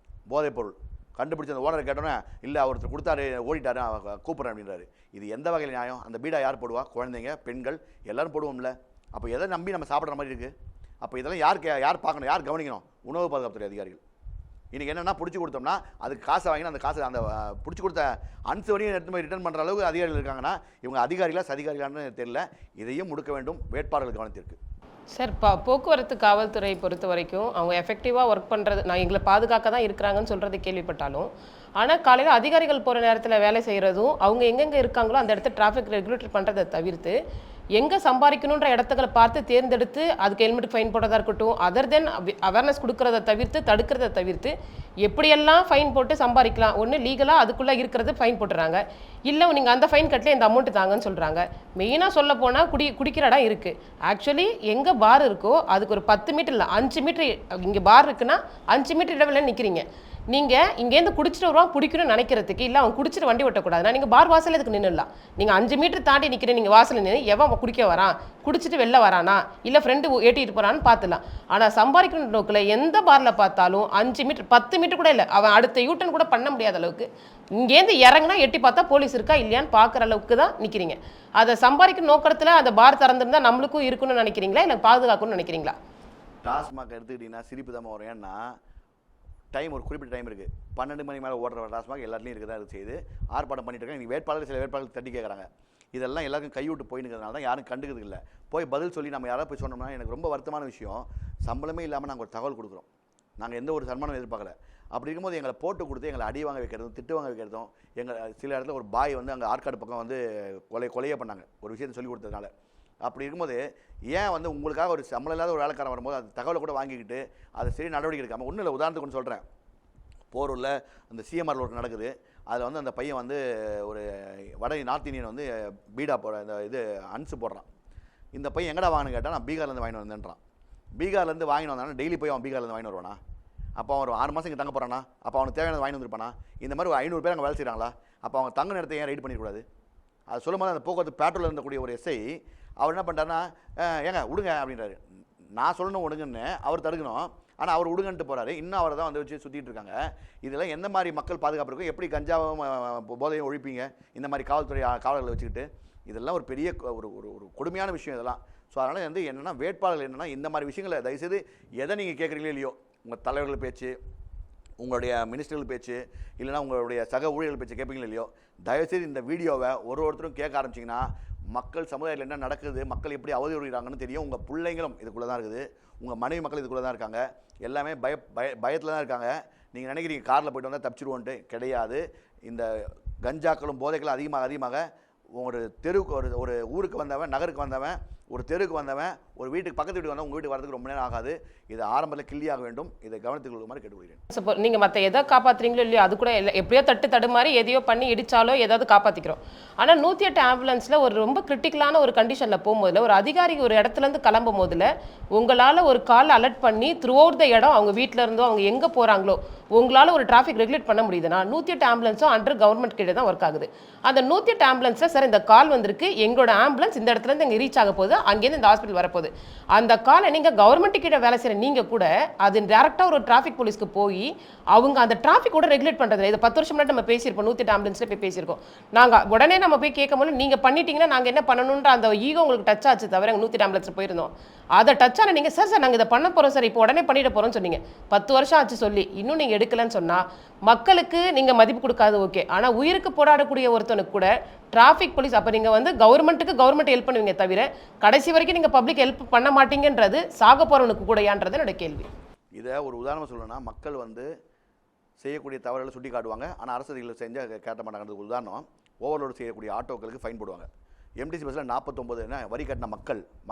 போதைப் பொருள் கண்டுபிடிச்ச அந்த ஓனரை கேட்டோன்னே இல்லை ஒருத்தர் கொடுத்தாரு ஓடிட்டாரு கூப்பிட்றேன் அப்படின்றாரு. இது எந்த வகையில் நியாயம்? அந்த பீடா யார் போடுவா? குழந்தைங்க, பெண்கள் எல்லோரும் போடுவோம்ல. அப்போ எதை நம்பி நம்ம சாப்பிட்ற மாதிரி இருக்குது? அப்போ இதெல்லாம் யார் பார்க்கணும், யார் கவனிக்கணும்? உணவு பாதுகாப்புத்துறை அதிகாரிகள். இன்றைக்கி என்னென்னா பிடிச்சி கொடுத்தோம்னா அதுக்கு காசை வாங்கினா அந்த காசு அந்த பிடிச்சி கொடுத்த அன்சு வரையும் எடுத்து போய் ரிட்டர்ன் பண்ணுற அளவுக்கு அதிகாரிகள் இருக்காங்கன்னா இவங்க அதிகாரிகளா சதிகாரிகளான்னு தெரியல. இதையும் முடுக்க வேண்டும் வேட்பாளர்கள் கவனத்திற்கு. சார், போக்குவரத்து காவல்துறை பொறுத்த வரைக்கும் அவங்க எஃபெக்டிவாக ஒர்க் பண்ணுறது, நான் எங்களை பாதுகாக்க தான் இருக்கிறாங்கன்னு சொல்கிறது கேள்விப்பட்டாலும், ஆனால் காலையில் அதிகாரிகள் போகிற நேரத்தில் வேலை செய்கிறதும் அவங்க எங்கெங்கே இருக்காங்களோ அந்த இடத்த டிராஃபிக் ரெகுலேட்டர் பண்ணுறதை தவிர்த்து எங்கே சம்பாதிக்கணுன்ற இடத்துக்களை பார்த்து தேர்ந்தெடுத்து அதுக்கு ஹெல்மெட் ஃபைன் போடுறதா இருக்கட்டும், அதர் தென் அவேர்னஸ் கொடுக்கறத தவிர்த்து தடுக்கிறத தவிர்த்து எப்படியெல்லாம் ஃபைன் போட்டு சம்பாதிக்கலாம். ஒன்று லீகலாக அதுக்குள்ளே இருக்கிறது ஃபைன் போட்டுறாங்க, இல்லை நீங்கள் அந்த ஃபைன் கட்டல இந்த அமௌண்ட்டு தாங்கன்னு சொல்கிறாங்க. மெயினாக சொல்ல போனால் குடிக்கிற இடம் இருக்குது. ஆக்சுவலி எங்கே பார் இருக்கோ அதுக்கு ஒரு 10 மீட்டர் இல்லை 5 மீட்டர், இங்கே பார் இருக்குன்னா 5 மீட்டர் இடைவெளியில் நிற்கிறீங்க. நீங்கள் இங்கேருந்து குடிச்சிட்டு வருவான் பிடிக்கணும்னு நினைக்கிறதுக்கு, இல்லை அவன் குடிச்சிட்டு வண்டி ஓட்டக்கூடாதுன்னா நீங்கள் பார் வாசல் இதுக்கு நின்றுடலாம். நீங்கள் 5 மீட்டர் தாண்டி நிற்கிறேன், நீங்கள் வாசலில் நின்று எவன் குடிக்க வரான், குடிச்சிட்டு வெளில வரானா, இல்லை ஃப்ரெண்டு ஏற்றிட்டு போகிறான்னு பார்த்துலாம். ஆனால் சம்பாதிக்கணும் நோக்கில் எந்த பாரில் பார்த்தாலும் 5 மீட்டர் 10 மீட்டர் கூட இல்லை, அவன் அடுத்த யூட்டன் கூட பண்ண முடியாத அளவுக்கு இங்கேருந்து இறங்கினா எட்டி பார்த்தா போலீஸ் இருக்கா இல்லையான்னு பார்க்குற அளவுக்கு தான் நிற்கிறீங்க. அதை சம்பாதிக்கணும் நோக்கத்தில் அந்த பார் திறந்துருந்தா நம்மளுக்கும் இருக்குன்னு நினைக்கிறீங்களா, இல்லை பாதுகாக்கணும்னு நினைக்கிறீங்களா? டாஸ்மாக் எடுத்துக்கிட்டிங்கன்னா சிரிப்பு தான் வரும். ஏன்னா டைம் ஒரு குறிப்பிட்ட டைம் இருக்குது. 12 மணி மேலே ஓடுற டாஸ்மாக் எல்லாத்துலேயும் இருக்க தான் இது செய்யுது. ஆர்ப்பாட்டம் பண்ணிட்டு இருக்காங்க. நீங்கள் வேட்பாளர் சில வேட்பாளர்கள் தட்டி கேட்குறாங்க. இதெல்லாம் எல்லாருக்கும் கைவிட்டு போயினுக்கிறதுனால தான் யாரும் கண்டுக்கிறது இல்லை. போய் பதில் சொல்லி நம்ம யாராவது போய் சொன்னோம்னா எனக்கு ரொம்ப வருத்தமான விஷயம், சம்பளமே இல்லாமல் நாங்கள் ஒரு தகவல் கொடுக்குறோம், நாங்கள் எந்த ஒரு சன்மானம் எதிர்பார்க்கல. அப்படி இருக்கும்போது எங்களை போட்டு கொடுத்து எங்களை அடி வாங்க வைக்கிறதும் திட்டு வாங்க வைக்கிறதும், எங்கள் சில இடத்துல ஒரு பாய் வந்து அங்கே ஆற்காடு பக்கம் வந்து கொலையே பண்ணாங்க ஒரு விஷயத்தை சொல்லி கொடுத்ததுனால. அப்படி இருக்கும்போது ஏன் வந்து உங்களுக்காக ஒரு சம்பளம் இல்லாத ஒரு வேலைக்காரன் வரும்போது அந்த தகவலை கூட வாங்கிக்கிட்டு அதை சரி நடவடிக்கை எடுக்காமல்? ஒன்றும் இல்லை, உதாரணத்துக்கு ஒன்று சொல்கிறேன். போரூரில் அந்த சிஎம்ஆரில் ஒர்க் நடக்குது. அதில் வந்து அந்த பையன் வந்து ஒரு வட நார்த் இந்தியன் வந்து பீடா போடுற இந்த இது அன்சு போடுறான். இந்த பையன் எங்கடா வாங்கினு கேட்டால் நான் பீகார்லேருந்து வாங்கிட்டு வந்தேன்றான். பீகார்லேருந்து வாங்கிட்டு வந்தானா டெய்லி போய் அவன் பீகார்லேருந்து வாங்கிட்டு வருவானா? அப்போ அவன் ஒரு 6 மாதம் இங்கே தங்க போகிறானா? அப்போ அவனுக்கு தேவையானது வாங்கி வந்துருப்பானா? இந்த மாதிரி ஒரு 500 பேர் அங்கே வேலை செய்கிறாங்களா? அப்போ அவங்க தங்க நேரத்தை ஏன் ரைட் பண்ணிடக்கூடாது? அது சொல்லும் போது அந்த போக்குவரத்து பேட்ரோலில் இருந்தக்கூடிய ஒரு எஸ்ஐ அவர் என்ன பண்ணுறாருன்னா ஏங்க விடுங்க அப்படின்றாரு. நான் சொல்லணும் விடுங்கன்னு அவர் தடுக்கணும், ஆனால் அவர் விடுங்கன்ட்டு போகிறாரு. இன்னும் அவரை தான் வந்து வச்சு சுற்றிட்டு இருக்காங்க. இதெல்லாம் எந்த மாதிரி மக்கள் பாதுகாப்பு இருக்கும்? எப்படி கஞ்சாவும் போதையும் ஒழிப்பீங்க இந்த மாதிரி காவல்துறை காவலர்களை வச்சுக்கிட்டு? இதெல்லாம் ஒரு பெரிய ஒரு ஒரு கொடுமையான விஷயம் இதெல்லாம். ஸோ அதனால் வந்து என்னென்னா வேட்பாளர்கள் என்னென்னா இந்த மாதிரி விஷயங்களை தயவுசெய்து எதை நீங்கள் கேட்குறீங்களோ இல்லையோ, உங்கள் தலைவர்கள் பேச்சு, உங்களுடைய மினிஸ்டர்கள் பேச்சு, இல்லைனா உங்களுடைய சக ஊழியர்கள் பேச்சு கேட்பீங்களோ இல்லையோ, தயவுசெய்து இந்த வீடியோவை ஒருத்தரும் கேட்க ஆரம்பிச்சிங்கன்னா மக்கள் சமுதாயத்தில் என்ன நடக்குது, மக்கள் எப்படி அவதூறுகிறாங்கன்னு தெரியும். உங்கள் பிள்ளைங்களும் இதுக்குள்ளே தான் இருக்குது, உங்கள் மனைவி மக்கள் இதுக்குள்ளே தான் இருக்காங்க, எல்லாமே பயத்தில் தான் இருக்காங்க. நீங்கள் நினைக்கிறீங்க காரில் போய்ட்டு வந்தால் தப்பிச்சிருவோன்ட்டு, கிடையாது. இந்த கஞ்சாக்களும் போதைகளும் அதிகமாக ஒரு தெருவுக்கு ஒரு ஊருக்கு வந்தவன், நகருக்கு வந்தவன் ஒரு தெருவுக்கு வந்தவன் ஒரு வீட்டுக்கு பக்கத்து வீட்டுக்கு வந்தவன் உங்கள் வீட்டுக்கு வரதுக்கு ரொம்ப நேரம் ஆகாது. இது ஆரம்பத்தில் கிள்ளியாக வேண்டும். இதை கவனத்துக்கு கொள்ளுமாறு கேட்டுக்கொள்கிறேன். நீங்கள் மற்ற எதை காப்பாற்றுறீங்களோ இல்லையோ அது கூட எப்படியோ தடுமாறி எதையோ பண்ணி இடிச்சாலோ ஏதாவது காப்பாற்றிக்கிறோம். ஆனால் 108 ஆம்புலன்ஸில் ஒரு ரொம்ப கிரிட்டிக்கலான ஒரு கண்டிஷனில் போகும்போதில் ஒரு அதிகாரி ஒரு இடத்துலேருந்து கிளம்பும் போதில் உங்களால் ஒரு கால் அலர்ட் பண்ணி த்ரூ அவுட் த இடம் அவங்க வீட்டில் இருந்தோ அவங்க எங்கே போகிறாங்களோ உங்களால் ஒரு டிராஃபிக் ரெகுலேட் பண்ண முடியுதுன்னா 108 ஆம்புலன்ஸும் அண்டர் கவர்மெண்ட் கீழே தான் ஒர்க் ஆகுது. அந்த 108 ஆம்புலன்ஸில் சார் இந்த கால் வந்திருக்கு, எங்களோட ஆம்புலன்ஸ் இந்த இடத்துலேருந்து இங்கே ரீச் ஆக போகுது, அங்கேருந்து இந்த ஹாஸ்பிட்டல் வரப்போகுது. அந்த காலை நீங்கள் கவர்மெண்ட் கீழே வேலை செய்கிற நீங்கள் கூட அது டேரெக்டாக ஒரு டிராஃபிக் போலீஸ்க்கு போய் அவங்க அந்த டிராஃபிக் கூட ரெகுலேட் பண்ணுறது. இதை 10 வருஷம் முன்னாடி நம்ம பேசியிருப்போம், 108 ஆம்புலன்ஸில் போய் பேசியிருக்கோம். நாங்கள் உடனே நம்ம போய் கேட்கும்போது நீங்கள் பண்ணிட்டீங்கன்னா நாங்கள் என்ன பண்ணணுன்ற அந்த ஈகோ உங்களுக்கு டச் ஆச்சு தவிர 108 ஆம்புலன்ஸில் போயிருந்தோம். அதை டச் ஆன நீங்கள் சார் நாங்கள் இதை பண்ண போகிறோம் சார் இப்போ உடனே பண்ணிட போகிறோம்னு சொன்னீங்க. 10 வருஷம் ஆச்சு சொல்லி இன்னும் நீங்கள் எடுக்கலன்னு சொன்னால் மக்களுக்கு நீங்கள் மதிப்பு கொடுக்காது ஓகே. ஆனால் உயிருக்கு போராடக்கூடிய ஒருத்தனுக்கு கூட டிராஃபிக் போலீஸ் அப்போ நீங்கள் கவர்மெண்ட் ஹெல்ப் பண்ணுவீங்க தவிர கடைசி வரைக்கும் நீங்கள் பப்ளிக் ஹெல்ப் பண்ண மாட்டீங்கன்றது சாக போகிறவனுக்கு கூடயான்றது என்னோட கேள்வி. இதை ஒரு உதாரணம் சொல்லணும்னா மக்கள் செய்யக்கூடிய தவறுகளை சுட்டி காட்டுவாங்க. ஆனால் அரசு அதிகாரிகள் செஞ்சால் கேட்ட மாட்டாங்கிறதுக்கு உதாரணம் ஓவர்லோடு செய்யக்கூடிய ஆட்டோக்களுக்கு ஃபைன் போடுவாங்க. எம்டிசி பஸ்ஸில் 49 என்ன வரி கட்டின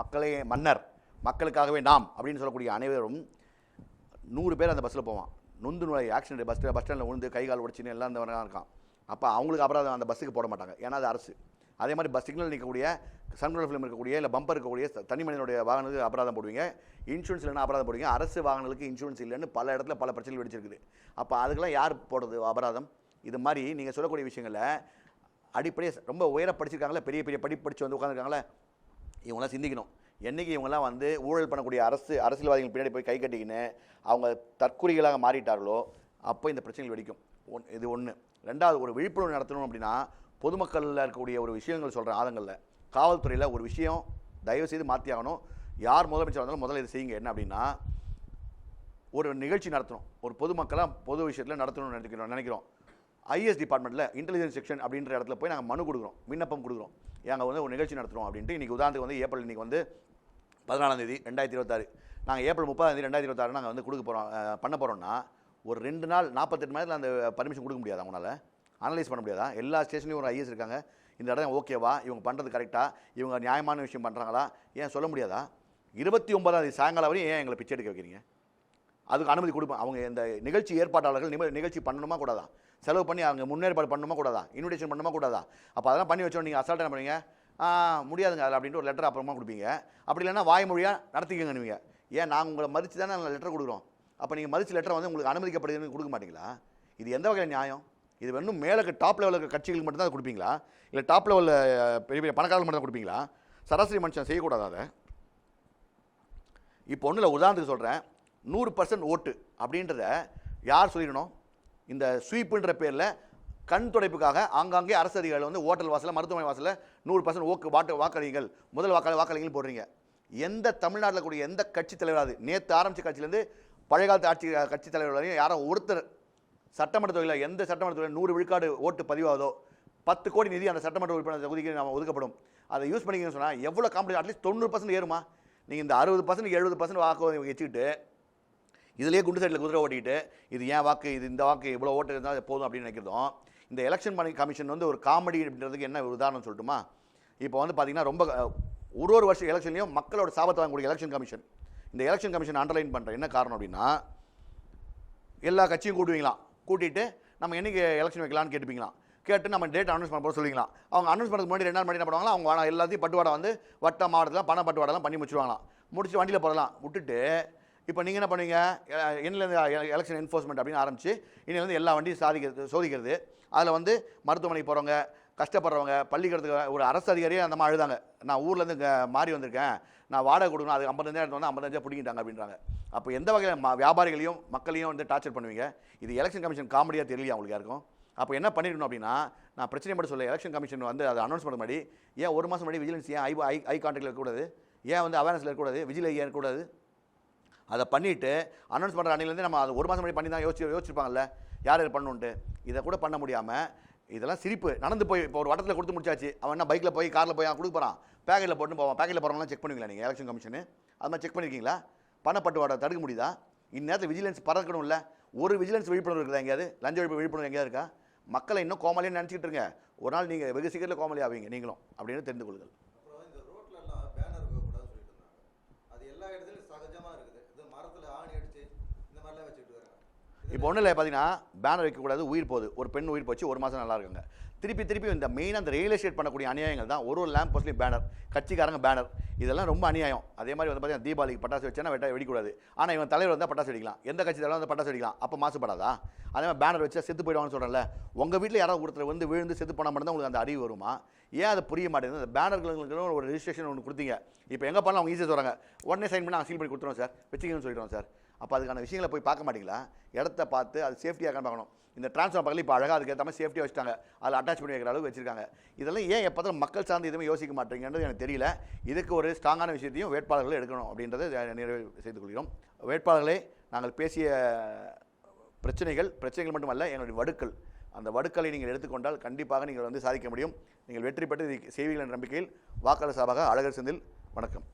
மக்களே மன்னர் மக்களுக்காகவே நாம் அப்படின்னு சொல்லக்கூடிய அனைவரும் 100 பேர் அந்த பஸ்ஸில் போவான். நொந்து நுழை ஆக்சிடென்ட் பஸ் ஸ்டாண்டில் விழுந்து கை கால் உடச்சின்னு எல்லாம் இந்த இருக்கான். அப்போ அவங்களுக்கு அபராதம் அந்த பஸ்ஸுக்கு போட மாட்டாங்க, ஏன்னா அது அரசு. அதே மாதிரி பஸ் சிக்னல் நிற்கக்கூடிய சன்ரோட் ஃபிலிம் இருக்கக்கூடிய இல்லை பம்பர் இருக்கக்கூடிய தனி மனிதனுடைய வாகனத்துக்கு அபராதம் போடுவீங்க. இன்சூரன்ஸ் இல்லைன்னா அபராதம் போடுவீங்க. அரசு வாகனங்களுக்கு இன்சூரன்ஸ் இல்லைன்னு பல இடத்துல பல பிரச்சனைகள் வெடிச்சிருக்குது. அப்போ அதுக்கெல்லாம் யார் போடுறது அபராதம்? இது மாதிரி நீங்கள் சொல்லக்கூடிய விஷயங்களை அடிப்படையாக ரொம்ப உயர படிச்சிருக்காங்களே, பெரிய பெரிய படிப்பு படித்து உட்காந்துருக்காங்களே, இவங்களாம் சிந்திக்கணும். என்றைக்கு இவங்கெல்லாம் ஊழல் பண்ணக்கூடிய அரசியல்வாதிகள் பின்னாடி போய் கை கட்டிக்கின்னு அவங்க தற்குறிகளாக மாறிட்டார்களோ அப்போ இந்த பிரச்சனைகள் வெடிக்கும். இது ஒன்று. ரெண்டாவது, ஒரு விழிப்புணர்வு நடத்தணும் அப்படின்னா பொதுமக்களில் இருக்கக்கூடிய ஒரு விஷயங்கள் சொல்கிற ஆதங்களில் காவல்துறையில் ஒரு விஷயம் தயவுசெய்து மாற்றி ஆகணும். யார் முதலமைச்சர் வந்தாலும் முதல்ல இது செய்யுங்க. என்ன அப்படின்னா ஒரு நிகழ்ச்சி நடத்தணும், ஒரு பொதுமக்களாக பொது விஷயத்தில் நடத்தணும்னு நினைக்கிறோம். ஐஎஸ் டிபார்ட்மெண்ட்டில் இன்டெலிஜென்ஸ் செக்ஷன் அப்படின்ற இடத்துல போய் நாங்கள் மனு கொடுக்குறோம், விண்ணப்பம் கொடுக்குறோம். நாங்கள் ஒரு நிகழ்ச்சி நடத்துகிறோம் அப்படின்ட்டு. இன்றைக்கி உதாரணத்துக்கு ஏப்ரல் இன்றைக்கி 14ஆம் தேதி 2026 நாங்கள் ஏப்ரல் 30ஆம் தேதி 2026 நாங்கள் கொடுக்க போகிறோம் பண்ண போகிறோம்னா ஒரு 2 நாள் 48 மணி நேரத்தில் அந்த பர்மிஷன் கொடுக்க முடியாதா? அவங்களால அனலைஸ் பண்ண முடியாதா? எல்லா ஸ்டேஷன்லையும் ஒரு ஐஎஸ் இருக்காங்க. இந்த இடம் ஓகேவா, இவங்க பண்ணுறது கரெக்டாக, இவங்க நியாயமான விஷயம் பண்ணுறாங்களா, ஏன் சொல்ல முடியாதா? 29ஆம் தேதி சாயங்காலம் வரையும் ஏன் எங்களை பிச்சை எடுக்க வைக்கிறீங்க? அதுக்கு அனுமதி கொடுப்போம். அவங்க இந்த நிகழ்ச்சி ஏற்பாட்டாளர்கள் நிகழ்ச்சி பண்ணணுமா கூடாதா? செலவு பண்ணி அவங்க முன்னேற்பாடு பண்ணணுமா கூடாதா? இன்விடேஷன் பண்ணணுமா கூடாதா? அப்போ அதெல்லாம் பண்ணி வச்சோம். நீங்கள் அசால்ட்டாக என்ன பண்ணுவீங்க? முடியாதுங்க அதில் அப்படின்ட்டு ஒரு லெட்டர் அப்புறமா கொடுப்பீங்க. அப்படி இல்லைன்னா வாய்மொழியாக நடத்திக்கங்க நீங்கள். ஏன் நாங்கள் உங்களை மதித்து தானே நாங்கள் லெட்டர் கொடுக்குறோம். அப்போ நீங்கள் மதித்து லெட்டரை உங்களுக்கு அனுமதிக்கப்படுதுன்னு கொடுக்க மாட்டீங்களா? இது எந்த வகையில் நியாயம்? இது இன்னும் மேலே டாப் லெவலில் இருக்க கட்சிகளுக்கு மட்டும்தான் அதை கொடுப்பீங்களா? இல்லை டாப் லெவலில் பெரிய பெரிய பணக்காரர்கள் மட்டும் தான் கொடுப்பீங்களா? சராசரி மனுஷன் செய்யக்கூடாது அதை. இப்போ ஒன்றும் இல்லை, உதாரணத்துக்கு சொல்கிறேன். 100% ஓட்டு அப்படின்றத யார் சொல்லிடணும்? இந்த ஸ்வீப்புன்ற பேரில் கண் துடைப்புக்காக ஆங்காங்கே அரசு அதிகாரிகள் ஹோட்டல் வாசலில் மருத்துவமனை வாசலில் 100% வாக்களிங்கள், முதல் வாக்களிங்கள் போடுறீங்க. எந்த தமிழ்நாட்டில் கூடிய எந்த கட்சி தலைவராது நேற்று ஆரம்பித்த கட்சியிலேருந்து பழைய காலத்து கட்சி தலைவர் வரையும் யாரும் ஒருத்தர் சட்டமன்ற தொகுதியில் எந்த சட்டமன்ற தொகுதியில் 100 விழுக்காடு ஓட்டு பதிவாதோ 10 கோடி நிதி அந்த சட்டமன்ற உறுப்பினர் தொகுதிக்கு நம்ம ஒதுக்கப்படும். அதை யூஸ் பண்ணிக்கணும்னு சொன்னால் எவ்வளோ காம்படிஷன்? அட்லீஸ்ட் 90% ஏறுமா? நீங்கள் இந்த 60% 70% வாக்கு வச்சுக்கிட்டு இதிலேயே குண்டு சைடில் குதிரை ஓட்டிக்கிட்டு இது ஏன் வாக்கு, இது இந்த வாக்கு இவ்வளோ ஓட்டு இருந்தால் போதும் அப்படின்னு நினைக்கிறதும் இந்த எலெக்ஷன் கமிஷன் ஒரு காமெடி அப்படின்றதுக்கு என்ன உதாரணம் சொல்லட்டுமா? இப்போ பார்த்தீங்கன்னா ரொம்ப ஒரு வருஷம் எலெக்ஷன்லையும் மக்களோட சாபத்தை வாங்கக்கூடிய எலெக்ஷன் கமிஷன். இந்த எலெக்ஷன் கமிஷன் அண்டர்லைன் பண்ணுறேன் என்ன காரணம் அப்படின்னா, எல்லா கட்சியும் கூட்டுவீங்களாம், கூட்டிகிட்டு நம்ம என்றைக்கு எலெக்ஷன் வைக்கலான்னு கேட்டுப்பீங்களாம். கேட்டு நம்ம டேட் அனௌன்ஸ் பண்ண போகிற சொல்லிக்கலாம். அவங்க அனௌன்ஸ் பண்ணுறதுக்கு முன்னாடி 2 நாள் முன்னாடி என்ன பண்ணுவாங்களா, அவங்க எல்லாத்தையும் பட்டுவாடை வட்ட மாவட்டத்தில் பண பட்டுவாடெல்லாம் பண்ணி முடிச்சுடுவாங்களாம். முடிச்சு வண்டியில் போடலாம் விட்டுட்டு இப்போ நீங்கள் என்ன பண்ணுவீங்க? இன்னிலேருந்து எலெக்ஷன் என்ஃபோர்ஸ்மெண்ட் அப்படின்னு ஆரம்பித்து இன்னிலேருந்து எல்லா வண்டியும் சோதிக்கிறது. அதில் மருத்துவமனைக்கு போகிறவங்க, கஷ்டப்படுறவங்க, பள்ளிக்கிறதுக்கு ஒரு அரசு அதிகாரியே அந்த மாதிரி அழுதாங்க. நான் ஊர்லேருந்து மாறி வந்திருக்கேன், நான் வாடகை கொடுக்கணும், அது 55 எடுத்து வந்து 55 பிடிக்கிட்டாங்க அப்படின்றாங்க. அப்போ எந்த வகையில் வியாபாரிகளையும் மக்களையும் டார்ச்சர் பண்ணுவீங்க? இது எலெக்ஷன் கமிஷன் காமெடியாக தெரியலையா உங்களுக்கு யாருக்கும்? அப்போ என்ன பண்ணிடணும் அப்படின்னா, நான் பிரச்சனை மட்டும் சொல்ல, எலெக்ஷன் கமிஷன் அதை அனௌன்ஸ் பண்ண முன்னாடி ஏன் 1 மாதம் முன்னாடி விஜிலன்ஸ் ஏன் ஐ கான்டாக்டில் இருக்கக்கூடாது? ஏன் அவேர்னஸில் இருக்கக்கூடாது? விஜில் ஏன் இருக்கக்கூடாது? அதை பண்ணிவிட்டு அனௌன்ஸ் பண்ணுற அன்னையிலேருந்து நம்ம அது 1 மாதம் முன்னாடி பண்ணி தான் யோசிச்சிருப்பாங்கல்ல யார் பண்ணணுன்ட்டு. இதை கூட பண்ண முடியாமல் இதெல்லாம் சிரிப்பு நடந்து போய் இப்போ ஒரு வட்டத்தில் கொடுத்து முடிச்சாச்சு. அவன் என்ன பைக்கில் போய் காரில் போய் கொடுக்க போகிறான், பேக்கெட்டில் போட்டு போவான். பேக்கெட்டில் போகிறவங்களாம் செக் பண்ணுவீங்களா நீங்கள் எலெக்ஷன் கமிஷனு? அது மாதிரி செக் பண்ணியிருக்கீங்களா? பணப்பட்டுவாடை தடுக்க முடியுதா? இந்நேரத்தில் விஜிலன்ஸ் பறக்கணும் இல்லை? ஒரு விஜிலன்ஸ் விழிப்புணர்வு இருக்குதா எங்கேயாவது? லஞ்ச ஒழிப்பு விழிப்புணர்வு எங்கேயாவது இருக்கா? மக்களை இன்னும் கோமாளியாக நினச்சிக்கிட்டு இருங்க. ஒரு நாள் நீங்கள் வெகு சீக்கிரத்தில் கோமாளி ஆவீங்க நீங்களும் அப்படின்னு தெரிந்து கொள்ளுங்கள். இப்போ ஒன்றும் இல்லை பார்த்தீங்கன்னா பேனர் வைக்கக்கூடாது, உயிர் போகுது, ஒரு பெண் உயிர் போச்சு, 1 மாதம் நல்லா இருக்குங்க. திருப்பி இந்த மெயினாக அந்த ரியல் எஸ்டேட் பண்ணக்கூடிய அநியாயங்கள் தான். ஒரு லேம்ப் போஸ்ட்லேயும் பேனர், கட்சிக்காரங்க பேனர், இதெல்லாம் ரொம்ப அநியாயம். அதே மாதிரி வந்து பார்த்தீங்கன்னா தீபாவளிக்கு பட்டாசு வச்சா வெடிக்கூடாது, ஆனால் இவன் தலைவர் வந்தால் பட்டாசு வெடிக்கலாம், எந்த கட்சி தலைவர் வந்து பட்டாசு வெடிக்கலாம், அப்போ மாசுபடாதா? அதே மாதிரி பேனர் வச்சா செத்து போயிடுவாங்கன்னு சொல்கிறேன்ல. உங்கள் வீட்டில் யாராவது ஒருத்தர் வந்து விழுந்து செத்து போனால் மட்டும் தான் உங்களுக்கு அந்த அறிவு வருமா? ஏன் அது புரிய மாட்டேங்குது? அந்த பேனர்களுக்கு ஒரு ரெஜிஸ்ட்ரேஷன் ஒன்று கொடுத்தீங்க, இப்போ எங்கே பண்ணலாம் அவங்க ஈஸியாக சொல்கிறாங்க, உடனே சைன் பண்ணி நாங்கள் சீல் பண்ணி கொடுத்துருவோம் சார், வச்சுக்கணும்னு சொல்லிடுவோம் சார். அப்போ அதுக்கான விஷயங்களை போய் பார்க்க மாட்டீங்களா? இடத்த பார்த்து அது சேஃப்டியாக பார்க்கணும். இந்த டிரான்ஸ்ஃபார்மர் பக்கத்தில் இப்போ அழகாக அதுக்கேற்ற மாதிரி சேஃப்டியாக வச்சுட்டாங்க, அதில் அட்டாச் பண்ணி வைக்கிற அளவுக்கு வச்சிருக்காங்க. இதெல்லாம் ஏன் எப்போ மக்கள் சார்ந்து எதுவுமே யோசிக்க மாட்டேங்கிறது எனக்கு தெரியல. இதுக்கு ஒரு ஸ்ட்ராங்கான விஷயத்தையும் வேட்பாளர்கள் எடுக்கணும் அப்படின்றத நிறைவு செய்து கொள்கிறோம். வேட்பாளர்களே, நாங்கள் பேசிய பிரச்சனைகள் மட்டுமல்ல, எங்களுடைய வடுக்கள், அந்த வடுக்களை நீங்கள் எடுத்துக்கொண்டால் கண்டிப்பாக நீங்கள் வந்து சாதிக்க முடியும். நீங்கள் வெற்றி பெற்று செய்வீர்கள் என்ற நம்பிக்கையில் வாக்காளர் சார்பாக அழகர் செந்தில், வணக்கம்.